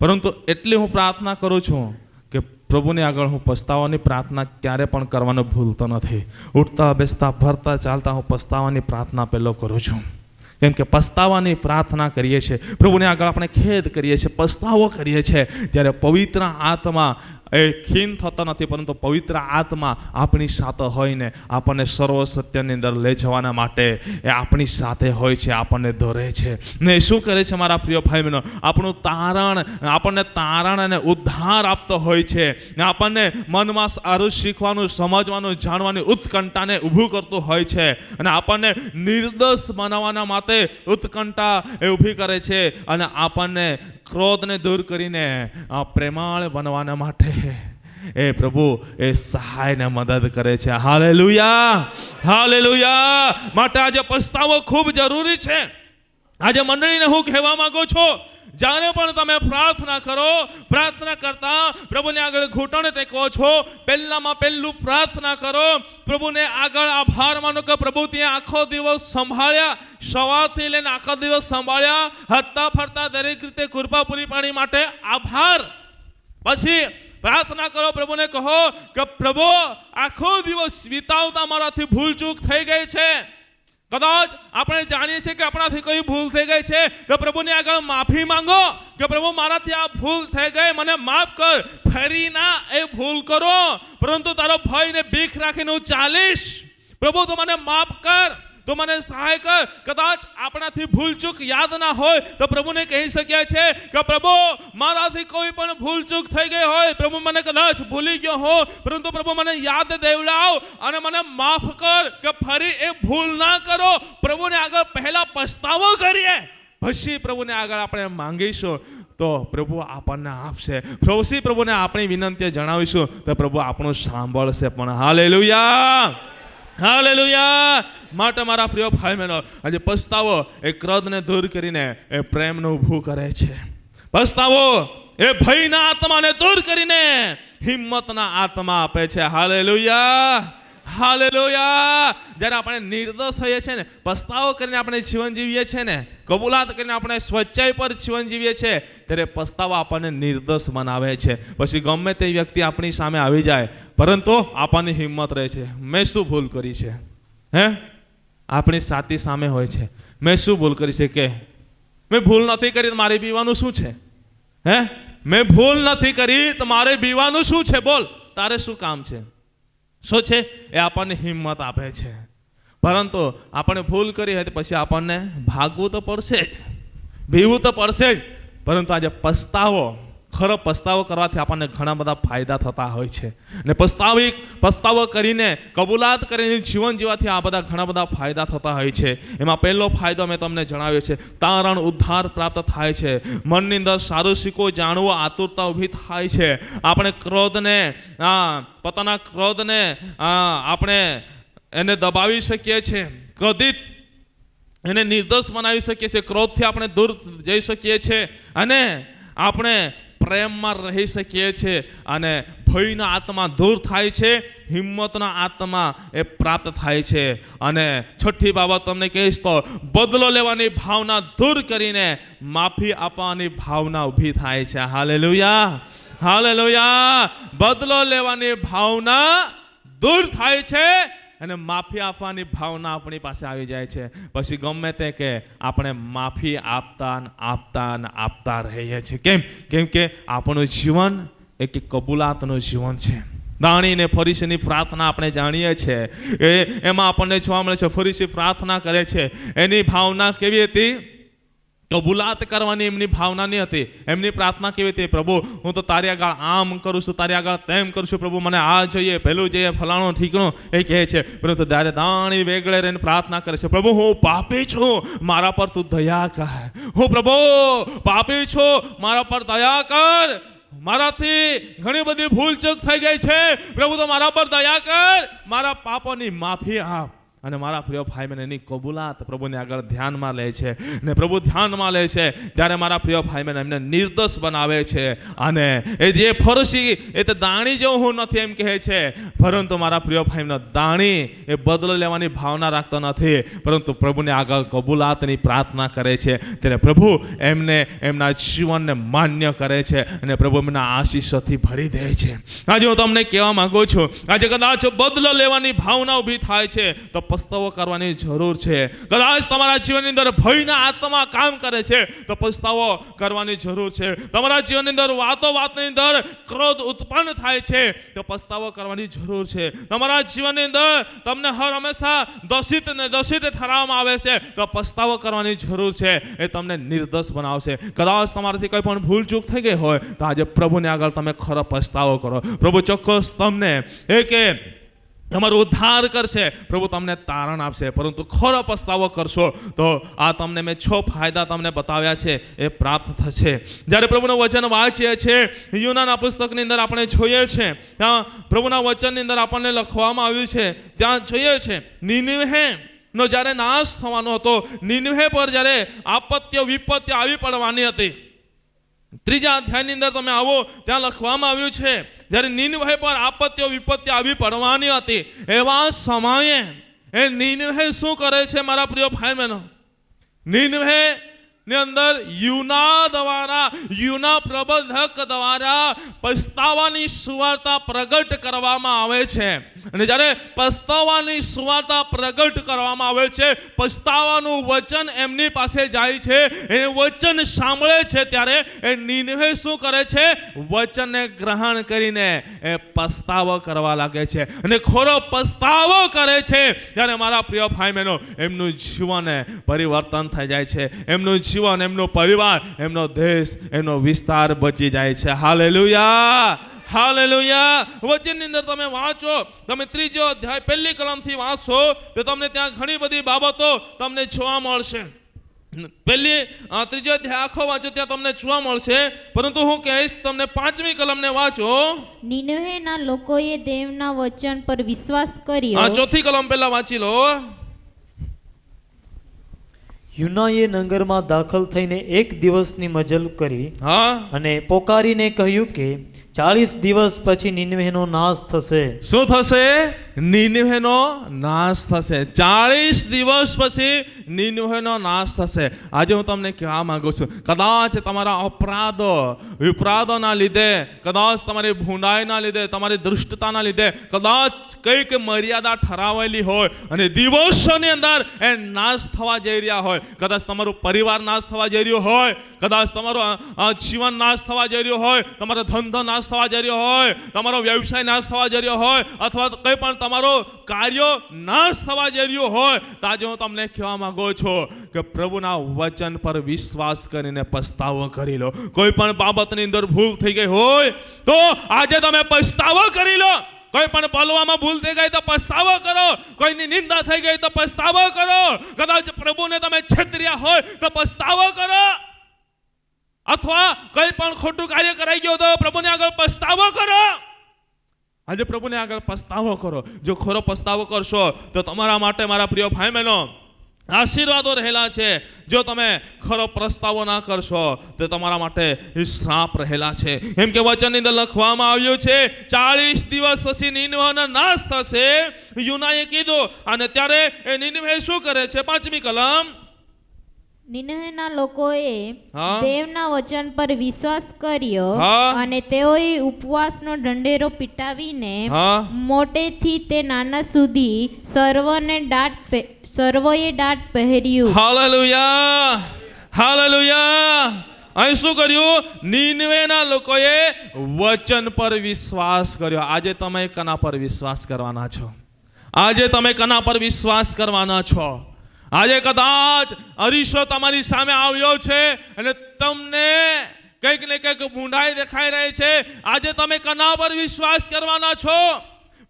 પરંતુ એટલી હું પ્રાર્થના કરું છું કે પ્રભુને આગળ હું પસ્તાવાની પ્રાર્થના ક્યારે પણ કરવાનું ભૂલતો નથી. ઉઠતા બેસતા ફરતા ચાલતા હું પસ્તાવાની પ્રાર્થના પહેલો કરું છું. કેમ કે પસ્તાવાની પ્રાર્થના કરીએ છીએ, પ્રભુને આગળ આપણે ખેદ કરીએ છીએ, પસ્તાવો કરીએ છીએ, ત્યારે પવિત્ર આત્મા એ ખીન થતો નથી, પરંતુ પવિત્ર આત્મા આપણી સાથે હોય ને આપણને સર્વ સત્યની અંદર લઈ જવાના માટે એ આપણી સાથે હોય છે, આપણને દોરે છે ને શું કરે છે મારા પ્રિય ભાઈ બહેનો? આપણને તારણ અને ઉદ્ધાર આપતો હોય છે ને આપણને મનમાં સારું શીખવાનું, સમજવાનું, જાણવાની ઉત્કંઠાને ઊભું કરતું હોય છે અને આપણને નિર્દોષ બનાવવાના માટે ઉત્કંઠા એ ઊભી કરે છે અને આપણને ક્રોધને દૂર કરીને પ્રેમાળ બનવાના માટે એ પ્રભુ એ સહાયને મદદ કરે છે. Hallelujah, hallelujah. માટે આજે પસ્તાવો ખૂબ જરૂરી છે. આજે મંડળીને હું કહેવા માંગુ છું, જ્યારે પણ તમે પ્રાર્થના કરો, પ્રાર્થના કરતા પ્રભુને આગળ ઘૂંટણ ટેકવો છો, પહેલું પ્રાર્થના કરો, પ્રભુને આગળ આભાર માનો કે પ્રભુ ત્યાં આખો દિવસ સંભાળ્યા, સવારથી લઈને આખો દિવસ સંભાળ્યા, હરતા ફરતા દરેક રીતે કૃપા પૂરી પાડી માટે આભાર. પછી પ્રાર્થના કરો, પ્રભુને કહો કે પ્રભુ આખો દિવસ વિતાવતા મારાથી ભૂલ ચૂક થઈ ગઈ છે. કદાચ આપણે જાણીએ છીએ કે આપણાથી કોઈ ભૂલ થઈ ગઈ છે તો પ્રભુને આગળ માફી માંગો કે પ્રભુ મારાથી આ ભૂલ થઈ ગઈ, મને માફ કર, ફરી ના એ ભૂલ કરો, પરંતુ તારો ભયને બીક રાખીને હું ચાલીશ. પ્રભુ તું મને માફ કર, તું મને સહાય કર. કદાચ આપણાથી ભૂલ ચૂક યાદ ના હોય તો પ્રભુને કહી શકીએ છે કે પ્રભુ મારાથી કોઈ પણ ભૂલ ચૂક થઈ ગઈ હોય, પ્રભુ મને કદાચ ભૂલી ગયો હો, પરંતુ પ્રભુ મને યાદ દેવડાવ અને મને માફ કર કે ફરી એ ભૂલ ના કરો. પ્રભુને આગળ પહેલા પસ્તાવો કરીએ, પછી પ્રભુને આગળ આપણે માંગીશું તો પ્રભુ આપણને આપશે. પછી પ્રભુને આપણી વિનંતી જણાવીશું તો પ્રભુ આપણું સાંભળશે પણ. Hallelujah, hallelujah. માટે મારા પ્રિય ભાઈ બહેનો, આજે પસ્તાવો એ ક્રોધને દૂર કરીને એ પ્રેમનું ઊભું કરે છે. પસ્તાવો એ ભયના આત્માને દૂર કરીને હિંમતના આત્મા આપે છે. Hallelujah, hallelujah. જ્યારે આપણે નિર્દોષ હોઈએ છીએ ને, પસ્તાવો કરીને આપણે જીવન જીવીએ છીએ ને, કબૂલાત કરીને આપણે સ્વચ્છાઈ પર જીવન જીવીએ છીએ, ત્યારે પસ્તાવો આપણને નિર્દોષ બનાવે છે. પછી ગમે તે વ્યક્તિ આપણી સામે આવી જાય, પરંતુ આપણને હિંમત રહે છે. મેં શું ભૂલ કરી છે? હે, આપણી સાથી સામે હોય છે, મેં શું ભૂલ કરી છે? કે મેં ભૂલ નથી કરી તો મારે બીવાનું શું છે? હે, મેં ભૂલ નથી કરી તો મારે બીવાનું શું છે? બોલ, તારે શું કામ છે? શું છે? એ આપણને હિંમત આપે છે. પરંતુ આપણે ભૂલ કરી હતી પછી આપણને ભાગવું તો પડશે જ. ભીવું તો પડશે જ, પરંતુ આજે પસ્તાવો, ખરો પસ્તાવો કરવાથી આપણને ઘણા બધા ફાયદા થતા હોય છે. ને પસ્તાવો કરીને કબૂલાત કરીને જીવન જીવવાથી આ બધા ઘણા બધા ફાયદા થતા હોય છે. એમાં પહેલો ફાયદો મેં તમને જણાવ્યો છે, તારણ ઉદ્ધાર પ્રાપ્ત થાય છે. મનની અંદર સારું શીખવું, જાણવું, આતુરતા ઊભી થાય છે. આપણે ક્રોધને, પોતાના ક્રોધને આપણે એને દબાવી શકીએ છીએ, ક્રોધિત એને નિર્દોષ બનાવી શકીએ છીએ, ક્રોધથી આપણે દૂર જઈ શકીએ છીએ અને આપણે પ્રેમમાં રહી શકીએ છીએ અને ભયના આત્મા દૂર થાય છે, હિંમતના આત્મા એ પ્રાપ્ત થાય છે. અને છઠ્ઠી બાબત તમને કહીશ તો બદલો લેવાની ભાવના દૂર કરીને માફી આપવાની ભાવના ઊભી થાય છે. Hallelujah, hallelujah. બદલો લેવાની ભાવના દૂર થાય છે અને માફી આપવાની ભાવના આપણી પાસે આવી જાય છે. પછી ગમે તે કે આપણે માફી આપતા રહીએ છીએ. કેમ કે આપણું જીવન એક કબૂલાતનું જીવન છે. દાણીને ફરીસીની પ્રાર્થના આપણે જાણીએ છીએ, એમાં આપણને જોવા મળે છે ફરીસી પ્રાર્થના કરે છે. એની ભાવના કેવી હતી? કબૂલાત કરવાની એમની ભાવના નહીં હતી. એમની પ્રાર્થના કેવી હતી? પ્રભુ, હું તો તારી આગળ આમ કરું છું, તારી આગળ તેમ કરું છું, પ્રભુ મને આ જોઈએ, પેલું જોઈએ, ફલાણું ઠીકણું, એ કહે છે. પરંતુ ત્યારે દાણી વેગળે રહીને પ્રાર્થના કરે છે, પ્રભુ હું પાપી છું, મારા પર તું દયા કર. હું પ્રભુ પાપી છું, મારા પર દયા કર. મારાથી ઘણી બધી ભૂલચૂક થઈ ગઈ છે, પ્રભુ તો મારા પર દયા કર, મારા પાપોની માફી આપ. અને મારા પ્રિય ભાઈ બહેન એની કબૂલાત પ્રભુને આગળ ધ્યાનમાં લે છે. ને પ્રભુ ધ્યાનમાં લે છે ત્યારે મારા પ્રિય ભાઈ બહેન એમને નિર્દોષ બનાવે છે. અને એ જે ફરસી એ તો દાણી જેવું હું નથી એમ કહે છે, પરંતુ મારા પ્રિય ભાઈ બહેન દાણી એ બદલો લેવાની ભાવના રાખતો નથી, પરંતુ પ્રભુને આગળ કબૂલાતની પ્રાર્થના કરે છે. ત્યારે પ્રભુ એમને એમના જીવનને માન્ય કરે છે અને પ્રભુ એમના આશીષોથી ભરી દે છે. આજે હું તમને કહેવા માંગુ છું, આજે કદાચ બદલો લેવાની ભાવના ઊભી થાય છે તો પસ્તાવો કરવાની જરૂર છે. કદાચ તમારા જીવનની અંદર ભયના આત્મા કામ કરે છે તો પસ્તાવો કરવાની જરૂર છે. તમારા જીવનની અંદર વાતની અંદર ક્રોધ ઉત્પન્ન થાય છે તો પસ્તાવો કરવાની જરૂર છે. તમારા જીવનની અંદર તમને હંમેશા દોષિત ઠરાવવામાં આવે છે તો પસ્તાવો કરવાની જરૂર છે. એ તમને નિર્દોષ બનાવશે. કદાચ તમારાથી કોઈ પણ ભૂલચૂક થઈ ગઈ હોય તો આજે પ્રભુને આગળ તમે ખરો પસ્તાવો કરો. પ્રભુ ચોક્કસ તમને તમારો ઉદ્ધાર કરશે, પ્રભુ તમને તારણ આપશે. પરંતુ ખરો પસ્તાવો કરશો તો આ તમને મેં 6 ફાયદા તમને બતાવ્યા છે એ પ્રાપ્ત થશે. જ્યારે પ્રભુનું વચન વાંચીએ છીએ, યુનાના પુસ્તકની અંદર આપણે જોઈએ છીએ, ત્યાં પ્રભુના વચનની અંદર આપણને લખવામાં આવ્યું છે, ત્યાં જોઈએ છે નીનવે જ્યારે નાશ થવાનો હતો, નીનવે પર જ્યારે આપત્તિઓ વિપત્તિ આવી પડવાની હતી. 3 અધ્યાયની અંદર તમે આવો ત્યાં લખવામાં આવ્યું છે, જ્યારે નીનવે પર આપત્તિઓ વિપત્તિ આવી પડવાની હતી, એવા સમયે એ નીનવે શું કરે છે મારા પ્રિય ભાઈ બહેનો? નીનવે ની અંદર યુના પ્રબોધક દ્વારા પસ્તાવાની સુવાર્તા પ્રગટ કરવામાં આવે છે. અને જ્યારે પસ્તાવાની સુવાર્તા પ્રગટ કરવામાં આવે છે, પસ્તાવાનું વચન એમની પાસે જાય છે, એ વચન સાંભળે છે, ત્યારે એ નીનવે શું કરે છે? વચનને ગ્રહણ કરીને એ પસ્તાવો કરવા લાગે છે. અને ખોરો પસ્તાવો કરે છે ત્યારે મારા પ્રિય ભાઈ બહેનો એમનું જીવન પરિવર્તન થઈ જાય છે. એમનું જીવન, એમનો પરિવાર, એમનો દેશ, એમનો વિસ્તાર બચી જાય છે. Hallelujah, hallelujah. વચનની અંદર તમે વાંચો, તમે 3 અધ્યાય 1લી કલમથી વાંચો તો તમને ત્યાં ઘણી બધી બાબતો તમને જોવા મળશે. 3 અધ્યાય આખો વાંચો ત્યાં તમને જોવા મળશે, પરંતુ હું કહીશ તમને 5મી કલમને વાંચો. નીનવેના લોકોએ દેવના વચન પર વિશ્વાસ કર્યો. 4થી કલમ પહેલા વાંચી લો. યુનાએ નગરમાં દાખલ થઈને 1 દિવસની મજલ કરી અને પોકારીને કહ્યું કે 40 દિવસ પછી નીનવેનો નાશ થશે. શું થશે? નીનવેનો નાશ થશે. 40 દિવસ પછી નીનવેનો નાશ થશે. આજે હું તમને કહેવા માંગુ છું, કદાચ તમારા વિપરાધોના લીધે, કદાચ તમારી ભૂંડાઈના લીધે, તમારી દૃષ્ટતાના લીધે કદાચ કંઈક મર્યાદા ઠરાવેલી હોય અને દિવસોની અંદર એ નાશ થવા જઈ રહ્યા હોય. કદાચ તમારો પરિવાર નાશ થવા જઈ રહ્યો હોય, કદાચ તમારો જીવન નાશ થવા જઈ રહ્યો હોય, તમારો ધંધો નાશ થવા જઈ રહ્યો હોય, તમારો વ્યવસાય નાશ થવા જઈ રહ્યો હોય, અથવા કંઈ પણ તમારો કાર્યો નાશ થવા જઈ રહ્યો હોય તો આજે હું તમને કહેવા માંગુ છું કે પ્રભુના વચન પર વિશ્વાસ કરીને પસ્તાવો કરી લો. કોઈ પણ બાબતની અંદર ભૂલ થઈ ગઈ હોય તો આજે તમે પસ્તાવો કરી લો. કોઈ પણ બોલવામાં ભૂલ થઈ ગઈ તો પસ્તાવો કરો. કોઈની નિંદા થઈ ગઈ તો પસ્તાવો કરો. કદાચ પ્રભુને તમે છેતર્યા હોય તો પસ્તાવો કરો. અથવા કોઈ પણ ખોટું કાર્ય કરાઈ ગયો તો પ્રભુને આગળ પસ્તાવો કરો. આજે પ્રભુને આગળ પસ્તાવો કરો. જો ખરો પસ્તાવો કરશો તો તમારા માટે મારા પ્રિય ભાઈ બહેનો આશીર્વાદો રહેલા છે. જો તમે ખરો પસ્તાવો ના કરશો તો તમારા માટે શ્રાપ રહેલા છે. એમ કે વચનની અંદર લખવામાં આવ્યું છે 40 દિવસ પછી નીનવેનો નાશ થશે. યુનાએ કીધું અને ત્યારે એ નીનવે શું કરે છે? 5મી કલમ. નીનવેના લોકોએ હા. દેવના વચન પર વિશ્વાસ કર્યો હા. અને તેઓએ ઉપવાસનો ઢંઢેરો પીટાવીને હા. મોટેથી તે નાના સુધી સર્વોએ દાટ પહેર્યું. Hallelujah, hallelujah. અહીં શું કર્યું? નીનવેના લોકોએ વચન પર વિશ્વાસ કર્યો. આજે તમે કના પર વિશ્વાસ કરવાના છો? આજે તમે કના પર વિશ્વાસ કરવાના છો? આજે કદાચ અરીસો તમારી સામે આવ્યો છે અને તમને કંઈક ને કંઈક ભૂંડાઈ દેખાઈ રહી છે. આજે તમે કના પર વિશ્વાસ કરવાના છો?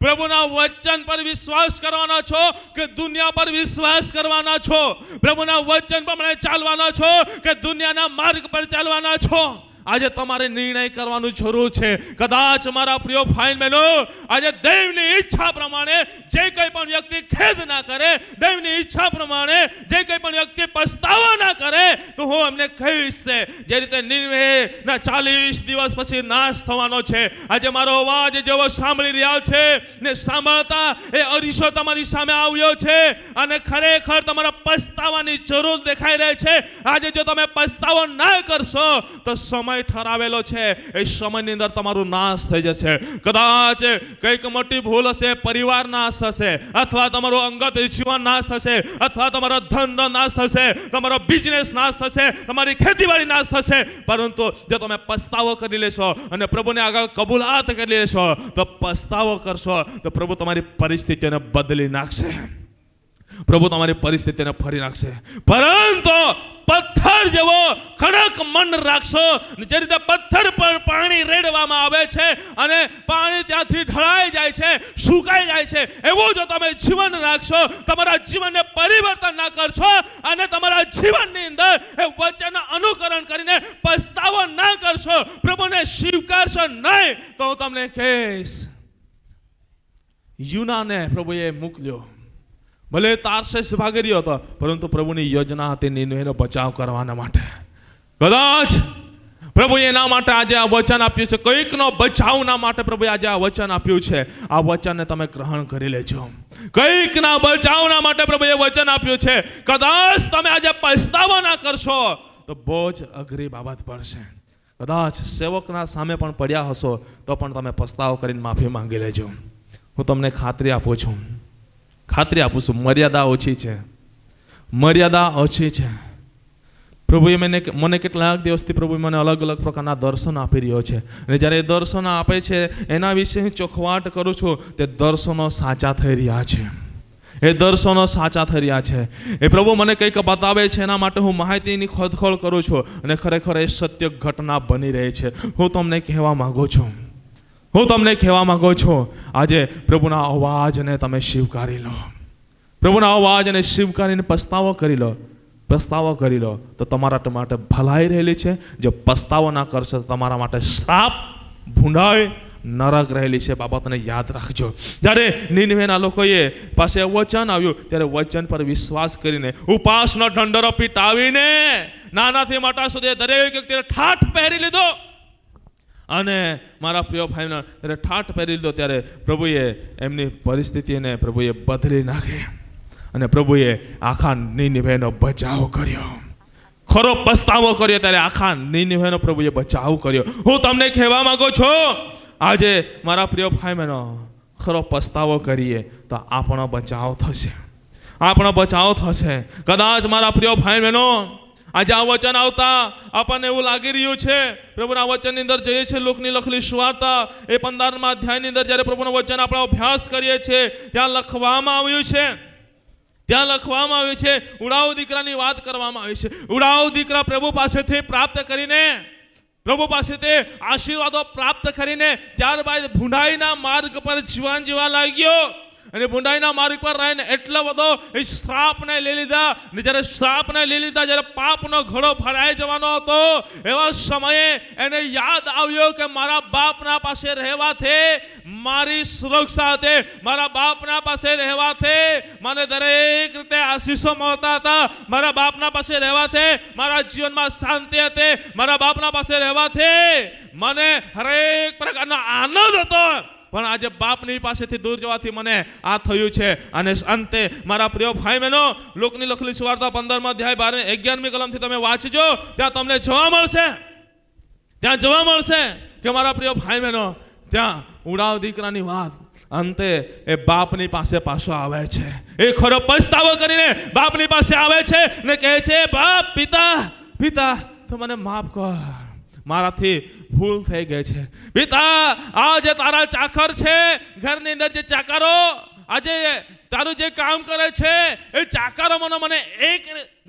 પ્રભુના વચન પર વિશ્વાસ કરવાના છો કે દુનિયા પર વિશ્વાસ કરવાના છો? પ્રભુના વચન પર ચાલવાના છો કે દુનિયાના માર્ગ પર ચાલવાના છો? આજે તમારે નિર્ણય કરવાનું જરૂર છે. કદાચ મારા પ્રિય ભાઈ બહેનો આજે દેવની ઈચ્છા પ્રમાણે જે કંઈ પણ વ્યક્તિ ખેદ ના કરે, દેવની ઈચ્છા પ્રમાણે જે કંઈ પણ વ્યક્તિ પસ્તાવો ના કરે તો હું એમને કહીશ જે રીતે નીનવેના 40 દિવસ પછી નાશ થવાનો છે. આજે મારો અવાજ જેવો સાંભળી રહ્યા છે ને સાંભળતા એ અરીસો તમારી સામે આવ્યો છે અને ખરેખર તમારા પસ્તાવાની જરૂર દેખાઈ રહી છે. આજે જો તમે પસ્તાવો ના કરશો તો સમય ઠરાવેલો છે એ સમયની અંદર તમારો નાશ થઈ જશે. કદાચ કંઈક મોટી ભૂલ હશે, પરિવાર નાશ થશે, અથવા તમારો અંગત જીવન નાશ થશે, અથવા તમારો ધનનો નાશ થશે, તમારો બિઝનેસ નાશ થશે, તમારી ખેતીવાડી નાશ થશે. પરંતુ જો તમે પસ્તાવો કરી લેશો અને પ્રભુને આગળ કબૂલાત કરી લેશો તો પસ્તાવો કરશો તો પ્રભુ તમારી પરિસ્થિતિને બદલી નાખશે. પ્રભુ તમારી પરિસ્થિતિને ફરી નાખશે. પરંતુ પથ્થર જેવો કડક મન રાખશો. જે રીતે પથ્થર પર પાણી રેડવામાં આવે છે અને પાણી ત્યાંથી ઢળાઈ જાય છે, સુકાઈ જાય છે, એવું જો તમે જીવન રાખશો, તમારા જીવનને પરિવર્તન ના કરશો અને તમારા જીવનની અંદર એ વચનનું અનુકરણ કરીને પસ્તાવો ના કરશો, પ્રભુને સ્વીકારશો નહીં, તો હું તમને કહીશ યુનાને પ્રભુએ મોકલ્યો. ભલે તાર્શીશ ભાગી રહ્યો હતો પરંતુ પ્રભુની યોજના હતી નીનવેનો બચાવ કરવાના માટે. કદાચ પ્રભુએ એના માટે આજે આ વચન આપ્યું છે. કંઈકનો બચાવના માટે પ્રભુએ આજે આ વચન આપ્યું છે. આ વચનને તમે ગ્રહણ કરી લેજો. કંઈકના બચાવના માટે પ્રભુએ વચન આપ્યું છે. કદાચ તમે આજે પસ્તાવો ના કરશો તો બહુ જ અઘરી બાબત પડશે. કદાચ સેવકના સામે પણ પડ્યા હશો તો પણ તમે પસ્તાવો કરીને માફી માંગી લેજો. હું તમને ખાતરી આપું છું, મર્યાદા ઓછી છે, મર્યાદા ઓછી છે. પ્રભુએ મને કેટલાક દિવસથી પ્રભુએ મને અલગ અલગ પ્રકારના દર્શનો આપી રહ્યો છે અને જ્યારે એ દર્શનો આપે છે એના વિશે હું ચોખવાટ કરું છું. તે દર્શનો સાચા થઈ રહ્યા છે. એ દર્શનો સાચા થઈ રહ્યા છે. એ પ્રભુ મને કંઈક બતાવે છે, એના માટે હું માહિતીની ખોદખોળ કરું છું અને ખરેખર એ સત્ય ઘટના બની રહી છે. હું તમને કહેવા માંગુ છું આજે પ્રભુના અવાજને તમે સ્વીકારી લો. પ્રભુના અવાજને સ્વીકારીને પસ્તાવો કરી લો તો તમારા માટે ભલાઈ રહેલી છે. જો પસ્તાવો ના કરશો તો તમારા માટે શ્રાપ, ભૂંડાઈ, નરક રહેલી છે. બાબતને યાદ રાખજો. જ્યારે નીનવેના લોકોએ પાસે વચન આવ્યું ત્યારે વચન પર વિશ્વાસ કરીને ઉપવાસનો ઢંઢેરો પીટાવીને નાનાથી મોટા સુધી દરેક વ્યક્તિએ ઠાઠ પહેરી લીધો. અને મારા પ્રિય ભાઈના ત્યારે ઠાઠ પહેરી લીધો ત્યારે પ્રભુએ એમની પરિસ્થિતિને પ્રભુએ બદલી નાખી અને પ્રભુએ આખા નીનવેનો બચાવ કર્યો. ખરો પસ્તાવો કર્યો ત્યારે આખા નીનવેનો પ્રભુએ બચાવ કર્યો. હું તમને કહેવા માંગુ છું આજે મારા પ્રિય ભાઈ બહેનો ખરો પસ્તાવો કરીએ તો આપણો બચાવ થશે. કદાચ મારા પ્રિય ભાઈ બહેનો આજે આ વચન આવતા આપણને એવું લાગી રહ્યું છે, પ્રભુના વચનની અંદર જઈએ છીએ, લોકની લખેલી સુવાર્તા એ 15મા અધ્યાયની અંદર જ્યારે પ્રભુનું વચન આપણે અભ્યાસ કરીએ છીએ, ત્યાં લખવામાં આવ્યું છે, ઉડાવ દીકરાની વાત કરવામાં આવી છે. ઉડાવ દીકરા પ્રભુ પાસેથી પ્રાપ્ત કરીને, પ્રભુ પાસેથી આશીર્વાદો પ્રાપ્ત કરીને ત્યારબાદ ભૂંડાઈના માર્ગ પર જીવન જીવવા લાગ્યો. અને ભૂંડાઈના માર્ગ પર રહીને એટલો બધો એ શ્રાપને લઈ લીધા. ને જ્યારે શ્રાપને લઈ લીધા, જ્યારે પાપનો ઘડો ભરાઈ જવાનો હતો, એવા સમયે એને યાદ આવ્યો કે મારા બાપના પાસે રહેવાથી મારી સુરક્ષા હતી, મારા બાપના પાસે રહેવાથી મને દરેક રીતે આશીષો મળતા હતા, મારા બાપના પાસે રહેવાથી મારા જીવનમાં શાંતિ હતી, મારા બાપના પાસે રહેવાથી મને હરેક પ્રકારનો આનંદ હતો. પણ આજે બાપની પાસેથી દૂર જવાથી મને આ થયું છે. અને અંતે મારા પ્રિય ભાઈ બહેનો, લોકની લખેલી સુવાર્તા 15મા અધ્યાય 11મી કલમથી તમે વાંચજો, ત્યાં તમને જોવા મળશે કે મારા પ્રિય ભાઈ બહેનો, ત્યાં ઉડાવ દીકરાની વાત અંતે એ બાપની પાસે પાછો આવે છે. એ ખરો પસ્તાવો કરીને બાપની પાસે આવે છે ને કહે છે, બાપ, પિતા તો મને માફ કર, મારાથી ભૂલ થઈ ગઈ છે. પિતા, આ જે તારા ચાકર છે, ઘરની અંદર જે ચાકરો આજે તારું જે કામ કરે છે, એ ચાકરો મને એક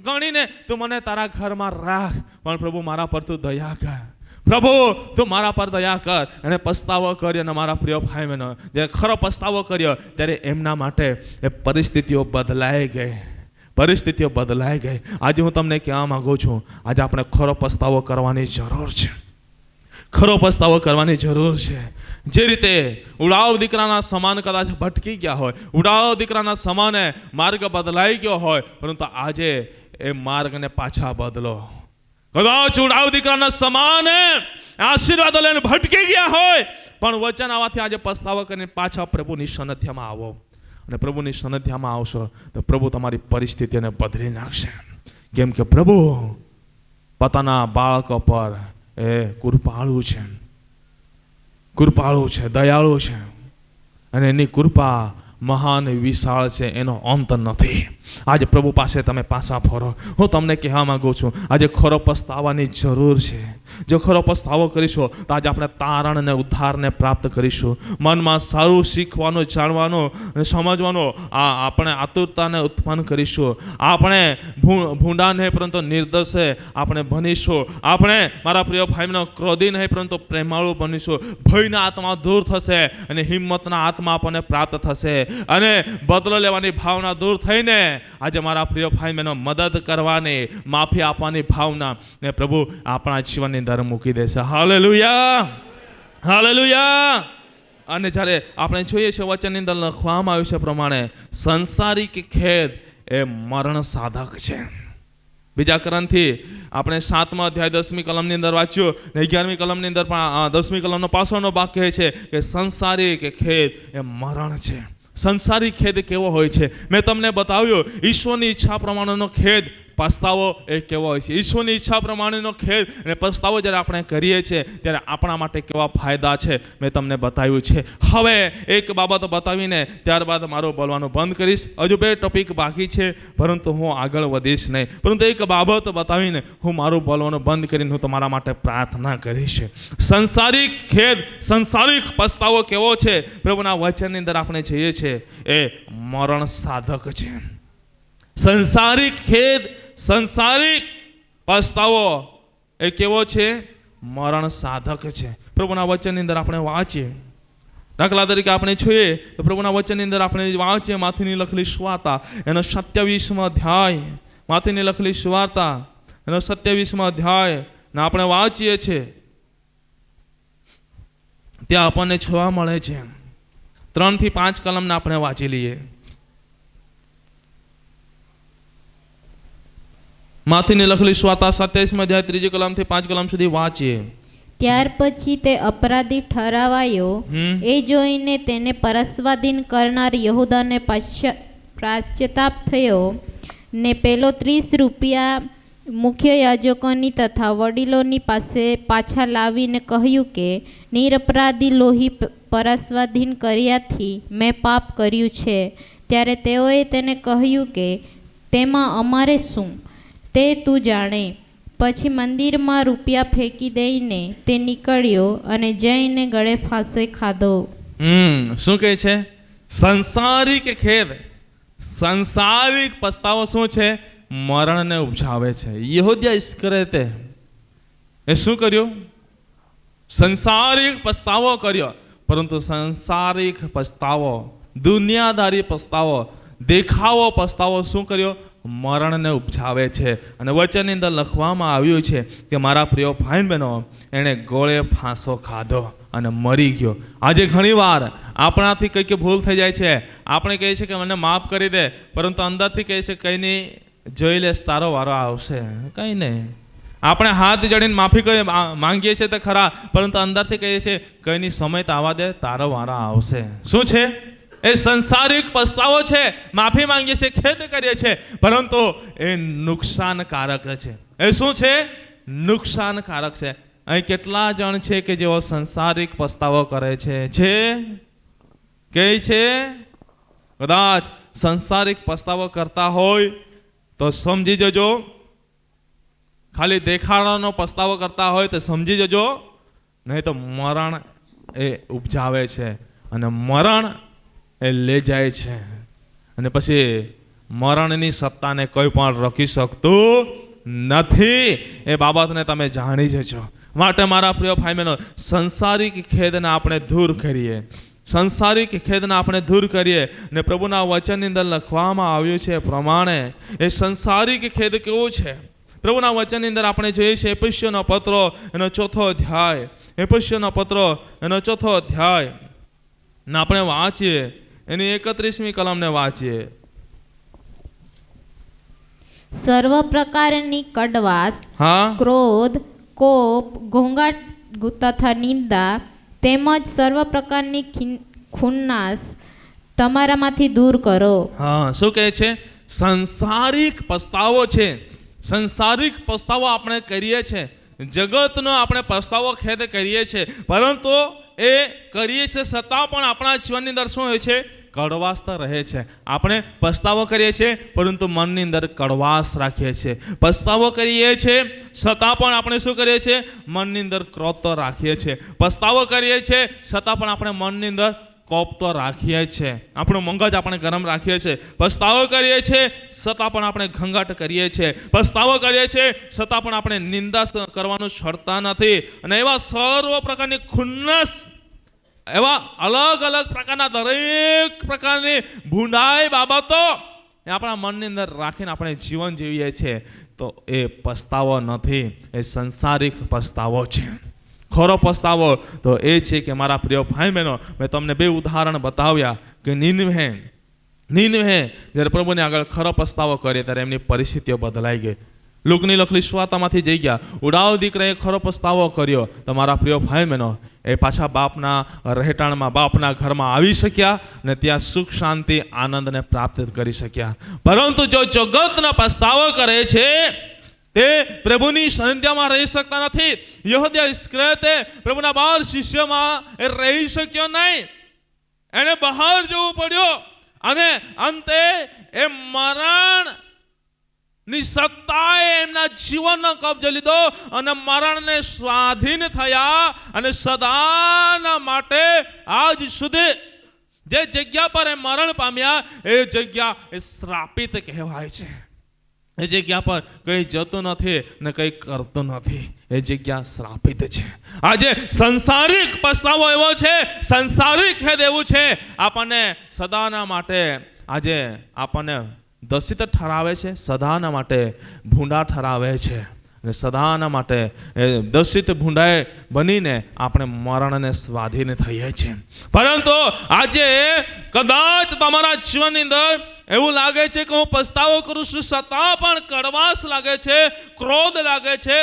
ગણીને તું મને તારા ઘરમાં રાખ. પણ પ્રભુ, મારા પર તું દયા કર, પ્રભુ તું મારા પર દયા કર. અને પસ્તાવો કર્યો. અને મારા પ્રિય ભાઈ બહેનો, જ્યારે ખરો પસ્તાવો કર્યો ત્યારે એમના માટે એ પરિસ્થિતિઓ બદલાઈ ગઈ. આજે હું તમને કહેવા માંગુ છું, આજે આપણે ખરો પસ્તાવો કરવાની જરૂર છે. જે રીતે ઉડાવ દીકરાના સમાન કદાચ ભટકી ગયા હોય, ઉડાવ દીકરાના સમાને માર્ગ બદલાઈ ગયો હોય, પરંતુ આજે એ માર્ગને પાછા બદલો. કદાચ ઉડાવ દીકરાના સમાને આશીર્વાદો લઈને ભટકી ગયા હોય, પણ વચન આવવાથી આજે પસ્તાવો કરીને પાછા પ્રભુની સાનિધ્યમાં આવો. અને પ્રભુની સાનિધ્યમાં આવશો તો પ્રભુ તમારી પરિસ્થિતિને બદલી નાખશે. કેમ કે પ્રભુ પોતાના બાળકો પર એ કૃપાળુ છે, દયાળુ છે. અને એની કૃપા મહાન વિશાળ છે, એનો અંત નથી. આજે પ્રભુ પાસે તમે પાછા ફરો. હું તમને કહેવા માંગુ છું, આજે ખરો પસ્તાવાની જરૂર છે. જો ખરો પસ્તાવો કરીશું તો આજે આપણે તારણ અને ઉદ્ધારને પ્રાપ્ત કરીશું. મનમાં સારું શીખવાનું, જાણવાનું અને સમજવાનું આપણે આતુરતાને ઉત્પન્ન કરીશું. આપણે ભૂંડા નહીં પરંતુ નિર્દોષે આપણે બનીશું. આપણે મારા પ્રિય ભાઈનો ક્રોધી નહીં પરંતુ પ્રેમાળુ બનીશું. ભયના આત્મા દૂર થશે અને હિંમતના આત્મા આપણને પ્રાપ્ત થશે. અને બદલો લેવાની ભાવના દૂર થઈને આજે મારા પ્રિય ભાઈ બહેનો મદદ કરવાની, માફી આપવાની ભાવના ને પ્રભુ આપણા જીવનની અંદર મૂકી દેશે. હાલેલુયા. અને જ્યારે આપણે જોઈએ છીએ વચનની અંદર લખવામાં આવ્યું છે પ્રમાણે, સંસારિક ખેદ એ મરણ સાધક છે. બીજા કરણથી આપણે 7મા અધ્યાય 10મી કલમની અંદર વાંચ્યું ને 11મી કલમની અંદર પણ 10મી કલમનો પાછળનો ભાગ કહે છે કે સંસારિક ખેદ એ મરણ છે. સંસારિક ખેદ કેવો હોય છે? મેં તમને બતાવ્યું. ઈશ્વરની ઈચ્છા પ્રમાણેનો ખેદ, પસ્તાવો એ કેવો હોય છે. ઈશ્વરની ઈચ્છા પ્રમાણેનો ખેદ અને પસ્તાવો જ્યારે આપણે કરીએ છીએ ત્યારે આપણા માટે કેવા ફાયદા છે મેં તમને બતાવ્યું છે. હવે એક બાબત બતાવીને ત્યારબાદ મારું બોલવાનું બંધ કરીશ. હજુ 2 ટોપિક બાકી છે, પરંતુ હું આગળ વધીશ નહીં. પરંતુ એક બાબત બતાવીને હું મારું બોલવાનું બંધ કરીને હું તમારા માટે પ્રાર્થના કરીશ. સંસારિક ખેદ, સંસારિક પસ્તાવો કેવો છે? પ્રભુના વચનની અંદર આપણે જોઈએ છીએ એ મરણ સાધક છે. સંસારિક ખેદ, સંસારિક પસ્તાવો એ કેવો છે? મરણ સાધક છે. પ્રભુના વચનની અંદર આપણે વાંચીએ. દાખલા તરીકે આપણે જોઈએ તો પ્રભુના વચનની અંદર આપણે વાંચીએ માથીની લખેલી સુવાર્તા એનો 27મો અધ્યાય, માથીની લખેલી સુવાર્તા એનો 27મો અધ્યાય ને આપણે વાંચીએ છીએ. ત્યાં આપણને જોવા મળે છે 3 થી 5 કલમને આપણે વાંચી લઈએ. માથીની લખેલી સુવાર્તા 27મા અધ્યાય 3જી કલમથી 5 કલમ સુધી વાંચીએ. ત્યાર પછી તે અપરાધી ઠરાવાયો. એ જોઈને તેને પરસ્વાધીન કરનાર યહૂદાને પાશ્ચાતાપ થયો ને પેલો 30 રૂપિયા મુખ્ય યાજકોની તથા વડીલોની પાસે પાછા લાવીને કહ્યું કે નિરપરાધી લોહી પરસ્વાધીન કર્યાથી મેં પાપ કર્યું છે. ત્યારે તેઓએ તેને કહ્યું કે તેમાં અમારે શું? તે તું જાણે. પછી મંદિરમાં રૂપિયા ફેંકી દઈને તે નીકળ્યો અને જઈને ગળે ફાંસે ખાધો. શું કહે છે? સંસારિક ખેદ, સંસારિક પસ્તાવો શું છે? મરણને ઉપજાવે છે. યહૂદા ઇસ્કરિયોતે એ શું કર્યું? સંસારિક પસ્તાવો કર્યો, પરંતુ સંસારિક પસ્તાવો, દુનિયાદારી પસ્તાવો, દેખાવો પસ્તાવો શું કર્યો? મરણને ઉપજાવે છે. અને વચનની અંદર લખવામાં આવ્યું છે કે મારા પ્રિય ભાઈ બહેનો, એણે ગળે ફાંસો ખાધો અને મરી ગયો. આજે ઘણીવાર આપણાથી કંઈક ભૂલ થઈ જાય છે. આપણે કહીએ છીએ કે મને માફ કરી દે, પરંતુ અંદરથી કહીએ છીએ કંઈ નહીં, જોઈ લેશ, તારો વારો આવશે. કંઈ નહીં. આપણે હાથ જોડીને માફી કહીએ માંગીએ છીએ તો ખરા, પરંતુ અંદરથી કહીએ છીએ કંઈ નહીં, સમય તો આવવા દે, તારો વારો આવશે. શું છે? એ સંસારિક પસ્તાવો છે. માફી માંગીએ છીએ, ખેદ કરીએ છીએ, પરંતુ એ નુકસાનકારક છે. એ શું છે? નુકસાનકારક છે. અહીં કેટલા જણ છે કે જેઓ સંસારિક પસ્તાવો કરે છે? કે છે કદાચ સંસારિક પસ્તાવો કરતા હોય તો સમજી જજો. ખાલી દેખાડાનો પસ્તાવો કરતા હોય તો સમજી જજો, નહીં તો મરણ એ ઉપજાવે છે અને મરણ એ લઈ જાય છે. અને પછી મરણની સત્તાને કોઈ પણ રોકી શકતું નથી. એ બાબતને તમે જાણી જજો. માટે મારા પ્રિય ભાઈ બહેનો, સંસારિક ખેદને આપણે દૂર કરીએ, સંસારિક ખેદને આપણે દૂર કરીએ. ને પ્રભુના વચનની અંદર લખવામાં આવ્યું છે એ પ્રમાણે એ સંસારિક ખેદ કેવો છે? પ્રભુના વચનની અંદર આપણે જોઈએ છીએ એફેસીયોનો પત્રો એનો 4થો અધ્યાય, એફેસીયોનો પત્રો એનો 4થો અધ્યાય ને આપણે વાંચીએ, એની 31મી કલમને વાંચીએ. સર્વ પ્રકારની કડવાશ, ક્રોધ, કોપ, ઘોંઘાટ તથા નિંદા તેમજ સર્વ પ્રકારની ખુન્નાસ તમારામાંથી દૂર કરો. શું કહે છે? સંસારિક પસ્તાવો છે. સંસારિક પસ્તાવો આપણે કરીએ છીએ, જગતનો આપણે પસ્તાવો ખેદ કરીએ છીએ, પરંતુ એ કરીએ છીએ છતાં પણ આપણા જીવનની અંદર શું હોય છે? કડવાશ રહે છે. આપણે પસ્તાવો કરીએ છીએ, પરંતુ મનની અંદર કડવાશ રાખીએ છીએ. પસ્તાવો કરીએ છીએ છતાં પણ આપણે શું કરીએ છીએ? મનની અંદર ક્રોધ તો રાખીએ છીએ. પસ્તાવો કરીએ છીએ છતાં પણ આપણે મનની અંદર કોપ તો રાખીએ છીએ. આપણું મગજ આપણે ગરમ રાખીએ છીએ. પસ્તાવો કરીએ છીએ છતાં પણ આપણે ઘંઘાટ કરીએ છીએ. પસ્તાવો કરીએ છીએ છતાં પણ આપણે નિંદા કરવાનું છોડતા નથી. અને એવા સર્વ પ્રકારની ખુન્નસ, એવા અલગ અલગ પ્રકારના દરેક પ્રકારની ભૂંડાઈ બાબતો એ આપણા મનની અંદર રાખીને આપણે જીવન જીવીએ છીએ, તો એ પસ્તાવો નથી, એ સંસારિક પસ્તાવો છે. ખરો પસ્તાવો તો એ છે કે મારા પ્રિય ભાઈ બહેનો, મેં તમને 2 ઉદાહરણ બતાવ્યા કે નીનવે જ્યારે પ્રભુને આગળ ખરો પસ્તાવો કર્યો ત્યારે એમની પરિસ્થિતિઓ બદલાઈ ગઈ. લુકની લખેલી સુવાર્તામાંથી જઈ ગયા. ઉડાવ દીકરાએ ખરો પસ્તાવો કર્યો તો મારા પ્રિય ભાઈ બહેનો, એ પાછા બાપના રહેઠાણમાં, બાપના ઘરમાં આવી શક્યા અને ત્યાં સુખ, શાંતિ, આનંદને પ્રાપ્ત કરી શક્યા. પરંતુ જો જગતનો પસ્તાવો કરે છે તે પ્રભુની સાનિધ્યમાં રહી શકતા નથી. યહૂદા ઇસ્કરિયોતે પ્રભુના 12 શિષ્યોમાં એ રહી શક્યો નહીં. એને બહાર જવું પડ્યો અને અંતે એ મરણ ની સત્તાએ એમના જીવનનો કબજો લીધો અને મરણને સ્વાધીન થયા. અને સદાના માટે આજ સુધી જે જગ્યા પર એ મરણ પામ્યા એ જગ્યા એ શ્રાપિત કહેવાય છે. એ જગ્યા પર કંઈ જતું નથી ને કંઈ કરતું નથી. એ જગ્યા શ્રાપિત છે. આજે સંસારિક પસ્તાવો એવો છે, સંસારિક ખેદ એવું છે, આપણને સદાના માટે આજે આપણને દસિત ઠરાવે છે, સદાના માટે ભૂંડા ઠરાવે છે. અને સદાના માટે દસિત ભૂંડાએ બનીને આપણે મરણને સ્વાધીન થઈએ છીએ. પરંતુ આજે કદાચ તમારા જીવનની અંદર એવું લાગે છે કે હું પસ્તાવો કરું છું છતાં પણ કડવાશ લાગે છે, ક્રોધ લાગે છે,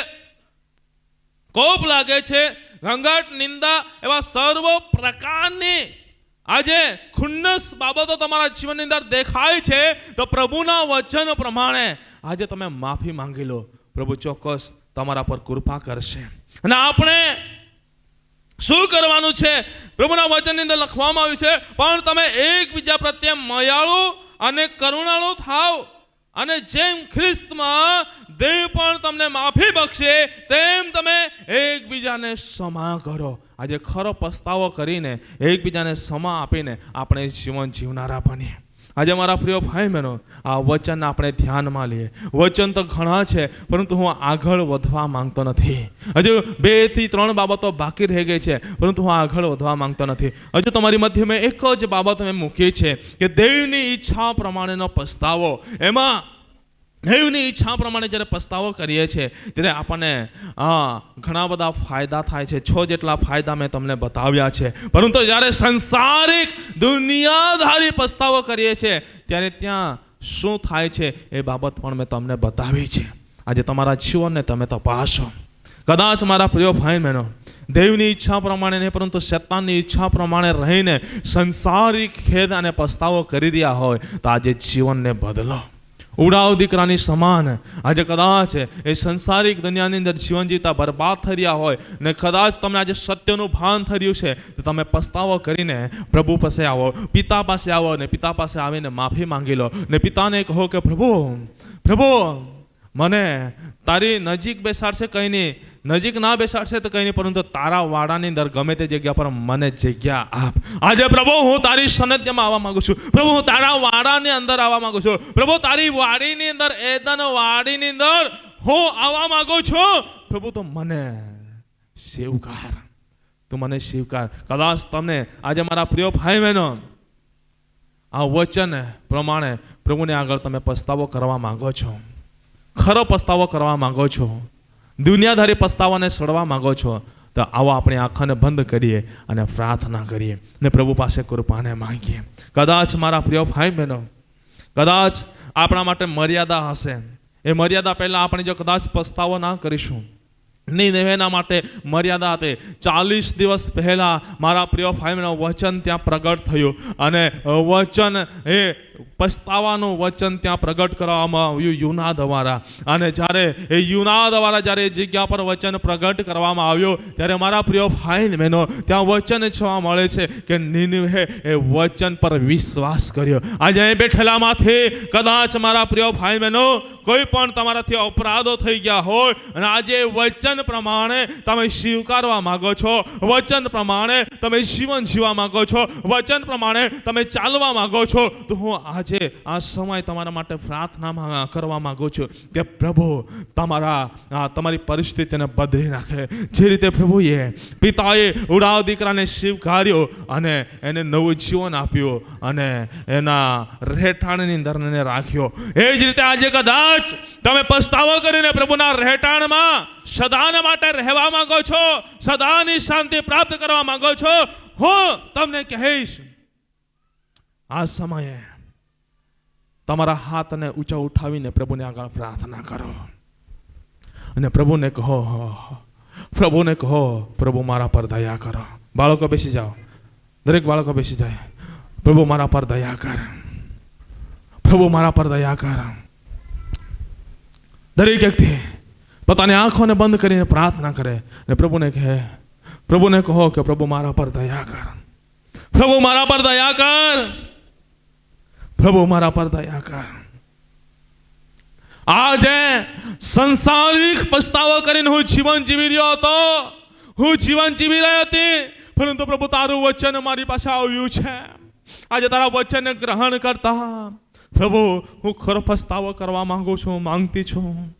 કોપ લાગે છે, ઘંઘાટ, નિંદા, એવા સર્વ પ્રકારની આજે ખુન્નસ બાબતો તમારા જીવનની અંદર દેખાય છે, તો પ્રભુના વચન પ્રમાણે આજે તમે માફી માંગી લો. પ્રભુ ચોક્કસ તમારા પર કૃપા કરશે. અને આપણે શું કરવાનું છે? પ્રભુના વચનની અંદર લખવામાં આવ્યું છે, પણ તમે એકબીજા પ્રત્યે મયાળુ અને કરુણાળુ થાવ અને જેમ ખ્રિસ્તમાં દેવ પણ તમને માફી બક્ષે તેમ તમે એકબીજાને ક્ષમા કરો. આજે ખરો પસ્તાવો કરીને એકબીજાને ક્ષમા આપીને આપણે જીવન જીવનારા બનીએ. આજે મારા પ્રિય ભાઈ બહેનો, આ વચન આપણે ધ્યાનમાં લઈએ. વચન તો ઘણા છે, પરંતુ હું આગળ વધવા માંગતો નથી. હજુ 2 થી 3 બાબતો બાકી રહી ગઈ છે, પરંતુ હું આગળ વધવા માંગતો નથી. હજુ તમારી મધ્ય મેં એક જ બાબત મેં મૂકી છે કે દેવની ઈચ્છા પ્રમાણેનો પસ્તાવો. એમાં દેવની ઈચ્છા પ્રમાણે જ્યારે પસ્તાવો કરીએ છીએ ત્યારે આપણને ઘણા બધા ફાયદા થાય છે. 6 જેટલા ફાયદા મેં તમને બતાવ્યા છે. પરંતુ જ્યારે સંસારિક દુનિયાદારી પસ્તાવો કરીએ છીએ ત્યારે ત્યાં શું થાય છે એ બાબત પણ મેં તમને બતાવી છે. આજે તમારા જીવનને તમે તપાસો. કદાચ મારા પ્રિય ભાઈ બહેનો, દેવની ઈચ્છા પ્રમાણે નહીં પરંતુ શૈતાનની ઈચ્છા પ્રમાણે રહીને સંસારિક ખેદ અને પસ્તાવો કરી રહ્યા હોય તો આજે જીવનને બદલો. ઉડાવ દીકરાની સમાન આજે કદાચ એ સંસારિક દુનિયાની અંદર જીવન જીવતા બરબાદ થઈ રહ્યા હોય ને કદાચ તમને આજે સત્યનું ભાન થઈ રહ્યું છે તો તમે પસ્તાવો કરીને પ્રભુ પાસે આવો, પિતા પાસે આવો ને પિતા પાસે આવીને માફી માંગી લો ને પિતાને કહો કે પ્રભુ મને તારી નજીક બેસાડશે કંઈ નહીં, નજીક ના બેસાડશે તો કંઈ નહીં, પરંતુ તારા વાડાની અંદર ગમે તે જગ્યા પર મને જગ્યા આપ. આજે પ્રભુ હું તારી સાનિધ્યમાં આવવા માંગુ છું. પ્રભુ હું તારા વાડાની અંદર આવવા માંગુ છું. પ્રભુ તારી વાડીની અંદર, એદન વાડીની અંદર હું આવવા માંગુ છું. પ્રભુ તો મને સ્વીકાર, તું મને સ્વીકાર. કદાચ તમને આજે મારા પ્રિય ભાઈ બહેનો આ વચન પ્રમાણે પ્રભુને આગળ તમે પસ્તાવો કરવા માંગો છો, ખરો પસ્તાવો કરવા માંગો છો, દુનિયાદારી પસ્તાવાને છોડવા માંગો છો, તો આવો આપણે આંખોને બંધ કરીએ અને પ્રાર્થના કરીએ ને પ્રભુ પાસે કૃપાને માંગીએ. કદાચ મારા પ્રિય ભાઈ બહેનો, કદાચ આપણા માટે મર્યાદા હશે. એ મર્યાદા પહેલાં આપણે જો કદાચ પસ્તાવો ના કરીશું, નિનેવેના માટે મર્યાદા હતી. 40 દિવસ પહેલાં મારા પ્રિય ભાઈ બહેનો વચન ત્યાં પ્રગટ થયું અને વચન એ પસ્તાવાનું વચન ત્યાં પ્રગટ કરવામાં આવ્યું યુના દ્વારા. અને જ્યારે એ યુના દ્વારા જ્યારે એ જગ્યા પર વચન પ્રગટ કરવામાં આવ્યો ત્યારે મારા પ્રિય ભાઈ બહેનો ત્યાં વચન જોવા મળે છે કે નિનેવે એ વચન પર વિશ્વાસ કર્યો. આજે અહીં બેઠેલામાંથી કદાચ મારા પ્રિય ભાઈ બહેનો કોઈ પણ તમારાથી અપરાધો થઈ ગયા હોય અને આજે વચન પ્રમાણે તમે સ્વીકારવા માંગો છો, વચન પ્રમાણે તમે જીવન જીવવા માંગો છો, વચન પ્રમાણે તમે ચાલવા માંગો છો, તો હું આજે આ સમય તમારા માટે પ્રાર્થના કરવા માંગુ છું કે પ્રભુ તમારી પરિસ્થિતિને બદલી નાખે. જે રીતે પ્રભુએ પિતાએ ઉડાવ દીકરાને સ્વીકાર્યો અને એને નવું જીવન આપ્યું અને એના રહેઠાણની અંદર એને રાખ્યો, એ જ રીતે આજે કદાચ તમે પસ્તાવો કરીને પ્રભુના રહેઠાણમાં સદાને માટે રહેવા માંગો છો, સદાની શાંતિ પ્રાપ્ત કરવા માંગો છો, હું તમને કહીશ આ સમયે તમારા હાથને ઊંચા ઉઠાવીને પ્રભુને આગળ પ્રાર્થના કરો અને પ્રભુને કહો પ્રભુ મારા પર દયા કરો. બાળકો બેસી જાઓ, દરેક બાળકો બેસી જાય. પ્રભુ મારા પર દયા કર, પ્રભુ મારા પર દયા કર. દરેક વ્યક્તિ પોતાની આંખોને બંધ કરીને પ્રાર્થના કરે અને પ્રભુને કહો કે પ્રભુ મારા પર દયા કર, પ્રભુ મારા પર દયા કર, પ્રભુ મારા પર દયા કર. આજે સંસારિક પસ્તાવો કરીને હું જીવન જીવી રહ્યો હતો, હું જીવન જીવી રહી હતી, પરંતુ પ્રભુ તારું વચન મારી પાસે આવ્યું છે. આજે તારા વચનને ગ્રહણ કરતા પ્રભુ હું ખરો પસ્તાવો કરવા માંગુ છું, માંગતી છું.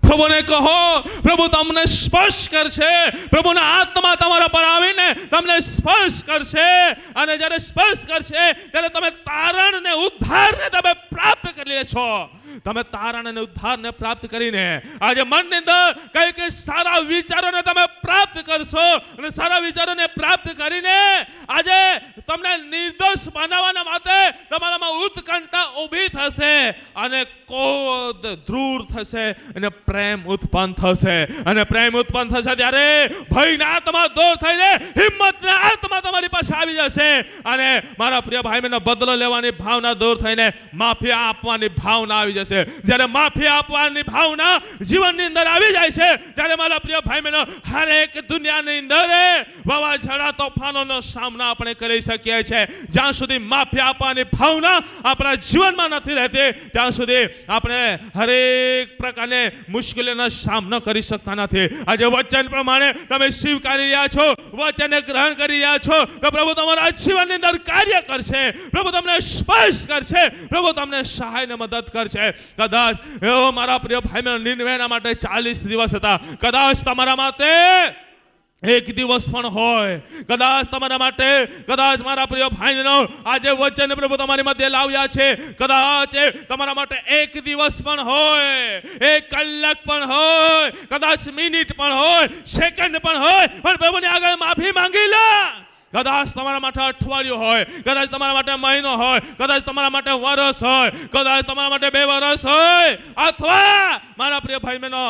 પ્રભુને કહો, પ્રભુ તમને સ્પર્શ કરશે, પ્રભુના આત્મા તમારા પર આવીને તમને સ્પર્શ કરશે અને જ્યારે સ્પર્શ કરશે ત્યારે તમે તારણ ને ઉદ્ધારને તમે પ્રાપ્ત કરી લેશો. તમે તારણ અને ઉદ્ધારને પ્રાપ્ત કરીને આજે મનની અંદર કઈ સારા વિચારોને તમે પ્રાપ્ત કરશો અને સારા વિચારોને પ્રાપ્ત કરીને આજે તમને નિર્દોષ બનાવવાના માટે તમારામાં ઉત્કંઠા ઊભી થશે અને ક્રોધ દૂર થશે અને પ્રેમ ઉત્પન્ન થશે. અને પ્રેમ ઉત્પન્ન થશે ત્યારે ભયના આત્મા દૂર થઈને હિંમતના આત્મા તમારી પાસે આવી જશે અને મારા પ્રિય ભાઈ બહેનો બદલો લેવાની ભાવના દૂર થઈને માફી આપવાની ભાવના આવી જશે. જ્યારે માફી આપવાની ભાવના જીવનની અંદર આવી જાય છે ત્યારે મારા પ્રિય ભાઈ બહેનો હરેક દુનિયાની અંદર વાવાઝોડા તોફાનોનો સામનો આપણે કરી શકીએ છીએ. જ્યાં સુધી માફી આપવાની ભાવના આપણા જીવનમાં નથી રહેતી ત્યાં સુધી આપણે હરેક પ્રકારની મુશ્કેલીનો સામનો કરી શકતા નથી. આજે વચન પ્રમાણે તમે સ્વીકારી રહ્યા છો, વચનને ગ્રહણ કરી રહ્યા છો, તો પ્રભુ તમારા જીવનની અંદર કાર્ય કરશે. પ્રભુ તમને સ્પર્શ કરશે. પ્રભુ તમને સહાય ને મદદ કરશે. કદાચ એવો મારા પ્રિય ભાઈઓ, નિનવેના માટે 40 દિવસ હતા. કદાચ તમારા માટે એક દિવસ પણ હોય. કદાચ તમારા માટે, કદાચ મારા પ્રિય ભાઈનો આજે વચન પ્રભુ તમારી મધ્ય લાવ્યા છે. કદાચ તમારા માટે એક દિવસ પણ હોય, એક કલાક પણ હોય, કદાચ મિનિટ પણ હોય, સેકન્ડ પણ હોય, પણ પ્રભુની આગળ માફી માંગી લો. કદાચ તમારા માટે અઠવાડિયું હોય, કદાચ તમારા માટે મહિનો હોય, કદાચ તમારા માટે વર્ષ હોય, કદાચ તમારા માટે 2 વર્ષ હોય, અથવા મારા પ્રિય ભાઈ બહેનો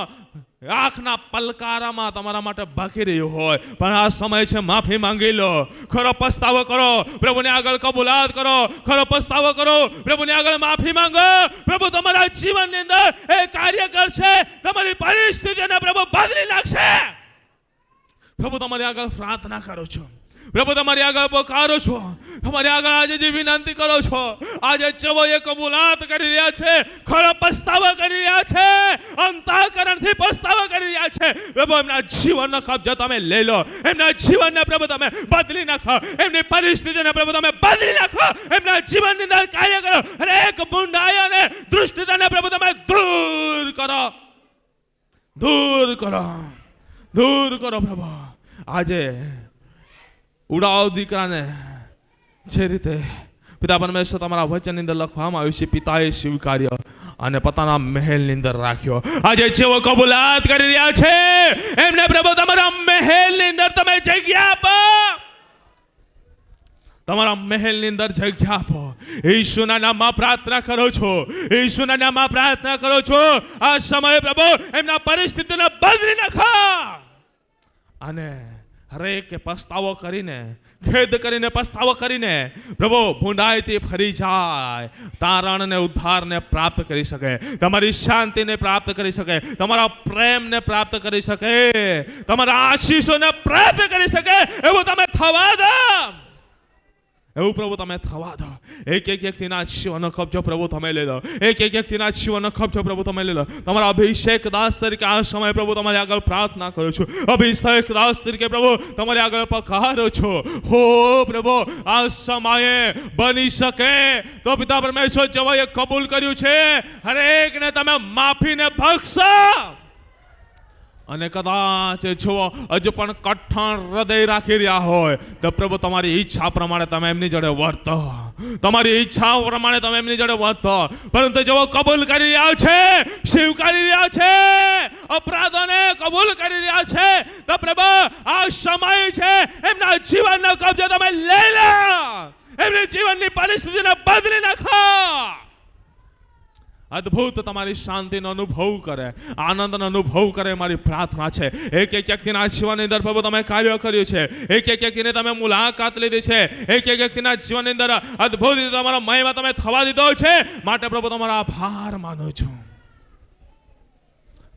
આંખના પલકારામાં તમારા માટે બાકી રહ્યું હોય, પણ આ સમય છે માફી માંગી લો. ખરો પસ્તાવો કરો, પ્રભુને આગળ કબૂલાત કરો. ખરો પસ્તાવો કરો, પ્રભુને આગળ માફી માંગો. પ્રભુ તમારા જીવનની અંદર એ કાર્ય કરશે. તમારી પરિસ્થિતિને પ્રભુ બદલી નાખશે. પ્રભુ તમારી આગળ પ્રાર્થના કરો છો, પ્રભુ તમારી આગળ પોકારો છો, તમારી આગળ આજે જે વિનંતી કરો છો, આજે ચવોએ કબૂલાત કરી રહ્યા છે, ખરો પસ્તાવો કરી રહ્યા છે, અંતઃકરણથી પસ્તાવો કરી રહ્યા છે. પ્રભુ એમના જીવનનો કબજો તમે લઈ લો. એમના જીવનને પ્રભુ તમે બદલી નાખો. એમની પરિસ્થિતિને પ્રભુ તમે બદલી નાખો. એમના જીવનની અંદર કાર્ય કરો અને એક બુંડાઈ અને દૃષ્ટિતાને પ્રભુ તમે દૂર કરો, દૂર કરો, દૂર કરો. પ્રભુ આજે ઉડાવ દીકરાને જે રીતે પિતા પરમેશ્વર તમારા વચનની અંદર લખવામાં આવ્યું છે, પિતાએ સ્વીકાર્ય અને પોતાના મહેલની અંદર રાખ્યો. આજે જેઓ કબૂલાત કરી રહ્યા છે એમને પ્રભુ તમારા મહેલની અંદર તમે જગ્યા આપો. તમારા મહેલની અંદર જગ્યા આપો. ઈસુના નામમાં પ્રાર્થના કરો છો, ઈસુના નામમાં પ્રાર્થના કરો છો. આ સમયે પ્રભુ એમના પરિસ્થિતિને બદલી નાખો અને હરેક પસ્તાવો કરીને, ખેદ કરીને, પસ્તાવો કરીને પ્રભુ ભૂંડાઈથી ફરી જાય, તારણને ઉદ્ધારને પ્રાપ્ત કરી શકે, તમારી શાંતિને પ્રાપ્ત કરી શકે, તમારા પ્રેમને પ્રાપ્ત કરી શકે, તમારા આશીષોને પ્રાપ્ત કરી શકે. એવું તમે થવા દો, એવું પ્રભુ તમે થવા દો. એક વ્યક્તિના જીવનનો કબજો પ્રભુ તમે લઈ લો. એક વ્યક્તિના જીવનનો કબજો પ્રભુ તમે લઈ લો. તમારા અભિષેક દાસ તરીકે આ સમય પ્રભુ તમારી આગળ પ્રાર્થના કરું છું. અભિષેક દાસ તરીકે પ્રભુ તમારી આગળ પખારો છો. હો પ્રભુ, આ સમયે બની શકે તો પિતા પરમેશ્વર જવાએ કબૂલ કર્યું છે, હરેકને તમે માફીને બક્ષો. અને કદાચ જુઓ હજુ પણ કઠણ હૃદય રાખી રહ્યા હોય તો પ્રભુ તમારી ઈચ્છા પ્રમાણે તમે એમની જોડે વર્તો, તમારી ઈચ્છા પ્રમાણે તમે એમની જોડે વર્તો. પરંતુ જેઓ કબૂલ કરી રહ્યા છે, સ્વીકારી રહ્યા છે, અપરાધોને કબૂલ કરી રહ્યા છે, તો પ્રભુ આ સમય છે એમના જીવનનો કબજો તમે લઈ લો. એમની જીવનની પરિસ્થિતિને બદલી નાખો. અદ્ભુત તમારી શાંતિનો અનુભવ કરે, આનંદનો અનુભવ કરે, મારી પ્રાર્થના છે. એક વ્યક્તિના જીવનની અંદર પ્રભુ તમે કાર્ય કર્યું છે, એક વ્યક્તિને તમે મુલાકાત લીધી છે, એક વ્યક્તિના જીવનની અંદર અદ્ભુત રીતે તમારા મહિમા તમે થવા દીધો છે. માટે પ્રભુ તમારો આભાર માનું છું,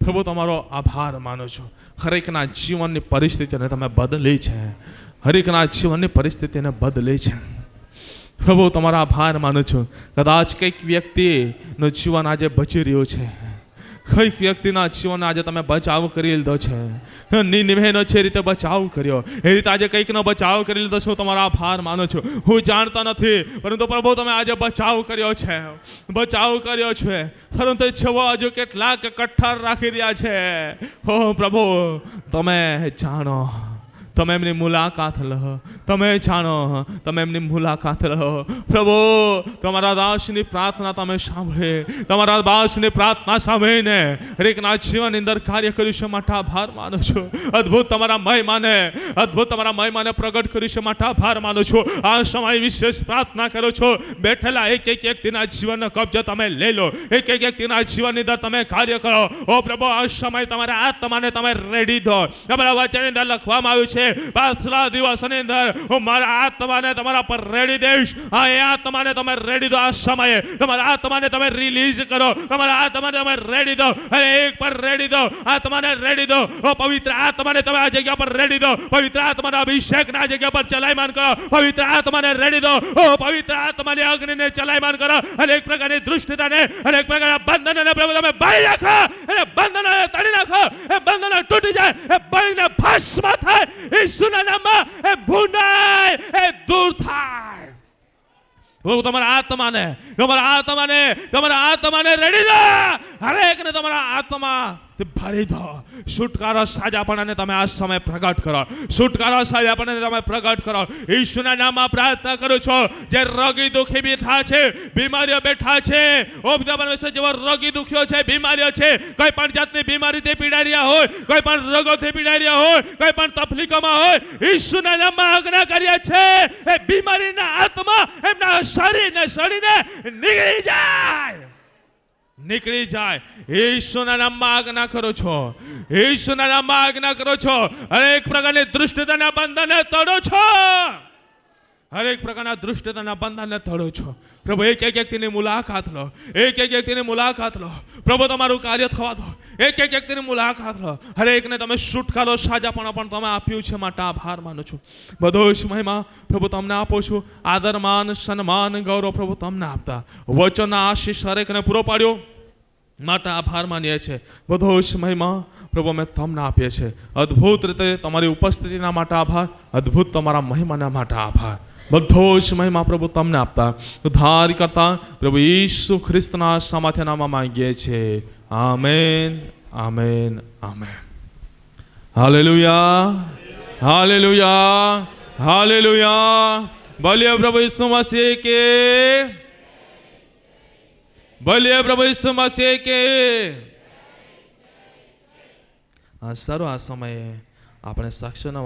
પ્રભુ તમારો આભાર માનું છું. હરેકના જીવનની પરિસ્થિતિને તમે બદલી છે, હરેકના જીવનની પરિસ્થિતિને બદલી છે. પ્રભુ તમારા આભાર માનું છું. કદાચ કંઈક વ્યક્તિનું જીવન આજે બચી રહ્યું છે, કંઈક વ્યક્તિના જીવન આજે તમે બચાવ કરી લીધો છે. નિનવેનો છે રીતે બચાવ કર્યો, એ રીતે આજે કંઈકનો બચાવ કરી લીધો છું. તમારા આભાર માનું છું. હું જાણતા નથી, પરંતુ પ્રભુ તમે આજે બચાવ કર્યો છે, બચાવ કર્યો છે. પરંતુ છેવો હજુ કેટલાક કઠ્ઠર રાખી રહ્યા છે. હો પ્રભુ તમે જાણો, તમે એમની મુલાકાત લો, તમે જાણો, તમે એમની મુલાકાત લો. પ્રભુ તમારા દાસની પ્રાર્થના તમે સાંભળે, તમારા દાસની પ્રાર્થના સાંભળીને હરેકના જીવનની અંદર કાર્ય કર્યું છે. માટે આભાર માનું છું. અદ્ભુત તમારા મહિમાને, અદ્ભુત તમારા મહિમાને પ્રગટ કર્યું છે. માટે આભાર માનું છું. આ સમય વિશેષ પ્રાર્થના કરો છો. બેઠેલા એક વ્યક્તિના જીવનનો કબજો તમે લઈ લો, એક વ્યક્તિના જીવનની અંદર તમે કાર્ય કરો. ઓ પ્રભુ આ સમય તમારા આત્માને તમે રેડી દો. તમારા વચનની અંદર લખવામાં આવ્યું છે છે પાછલા દિવસની અંદર હું મારા આત્માને તમારા પર રેડી દઈશ. હા, એ આત્માને તમે રેડી દો. આ સમયે તમારા આત્માને તમે રિલીઝ કરો. તમારા આત્માને તમે રેડી દો. અને એક પર રેડી દો. આત્માને રેડી દો. પવિત્ર આત્માને તમે આ જગ્યા પર રેડી દો. પવિત્ર આત્માના અભિષેકના જગ્યા પર ચલાયમાન કરો. પવિત્ર આત્માને રેડી દો. પવિત્ર આત્માની અગ્નિને ચલાયમાન કરો. અને એક પ્રકારની દૃષ્ટતાને અને એક પ્રકારના બંધનને પ્રભુ તમે બાળી નાખો. અને બંધનને તોડી નાખો. એ બંધનો તૂટી જાય. એ બળીને ભસ્મ થાય. ઈસુના નામમાં એ ભૂંડાય એ દૂર થાય. તમારા આત્માને રેડી દો. હરેકને તમારા આત્મા ભરી દો. છુટકારો સાજાપણાને તમે આ સમય પ્રગટ કરો. છુટકારો સાજાપણાને તમે પ્રગટ કરો. ઈશ્વરના નામમાં પ્રાર્થના કરું છું. જે રોગી દુઃખી બેઠા છે, બીમારીઓ બેઠા છે, જેવો રોગી દુખ્યો છે, બીમારીઓ છે, કોઈ પણ જાતની બીમારીથી પીડાઈ રહ્યા હોય, કોઈ પણ રોગોથી પીડાઈ રહ્યા હોય, કોઈ પણ તકલીફોમાં હોય, ઈશ્વરના નામમાં આજ્ઞા કરીએ છે એ બીમારીના આત્મા એમના શરીરને સડીને નીકળી જાય. નીકળી જાય. ઈશ્વરના નામમાં આજ્ઞા કરો છો. ઈશ્વરના નામમાં આજ્ઞા કરો છો. હરેક પ્રકારની દૃષ્ટતાના બંધનને તોડો છો. હરેક પ્રકારના દૃષ્ટતાના બંધનને તોડો છો. પ્રભુ એક વ્યક્તિની મુલાકાત લો. એક વ્યક્તિની મુલાકાત લો. પ્રભુ તમારું કાર્ય થવા દો. એક વ્યક્તિની મુલાકાત લો. હરેકને તમે છુટકારો સાજાપણા પણ તમે આપ્યું છે માટે આભાર માનું છું. બધો જ મહિમા પ્રભુ તમને આપું છું. આદર, માન, સન્માન, ગૌરવ પ્રભુ તમને આપતા વચનના આશીષ હરેકને પૂરો પાડ્યો માટે આભાર માનીએ છીએ. બધો જ મહિમા પ્રભુ અમે તમને આપીએ છીએ. અદ્ભુત રીતે તમારી ઉપસ્થિતિના માટે આભાર. અદ્ભુત તમારા મહિમાના માટે આભાર. બધો જ મહિમા પ્રભુ તમને આપતા ઉદ્ધાર કરતા પ્રભુ ઈસુ ખ્રિસ્તના સામર્થ્ય નામમાં માંગીએ છીએ. Amen, amen, amen. Hallelujah, hallelujah, hallelujah. બોલીએ પ્રભુ ઈસુ મસીહ કે, બોલીએ પ્રભુ ઈસુ મસીહ કે. સારું, આ સમયે આપણે સાક્ષીઓના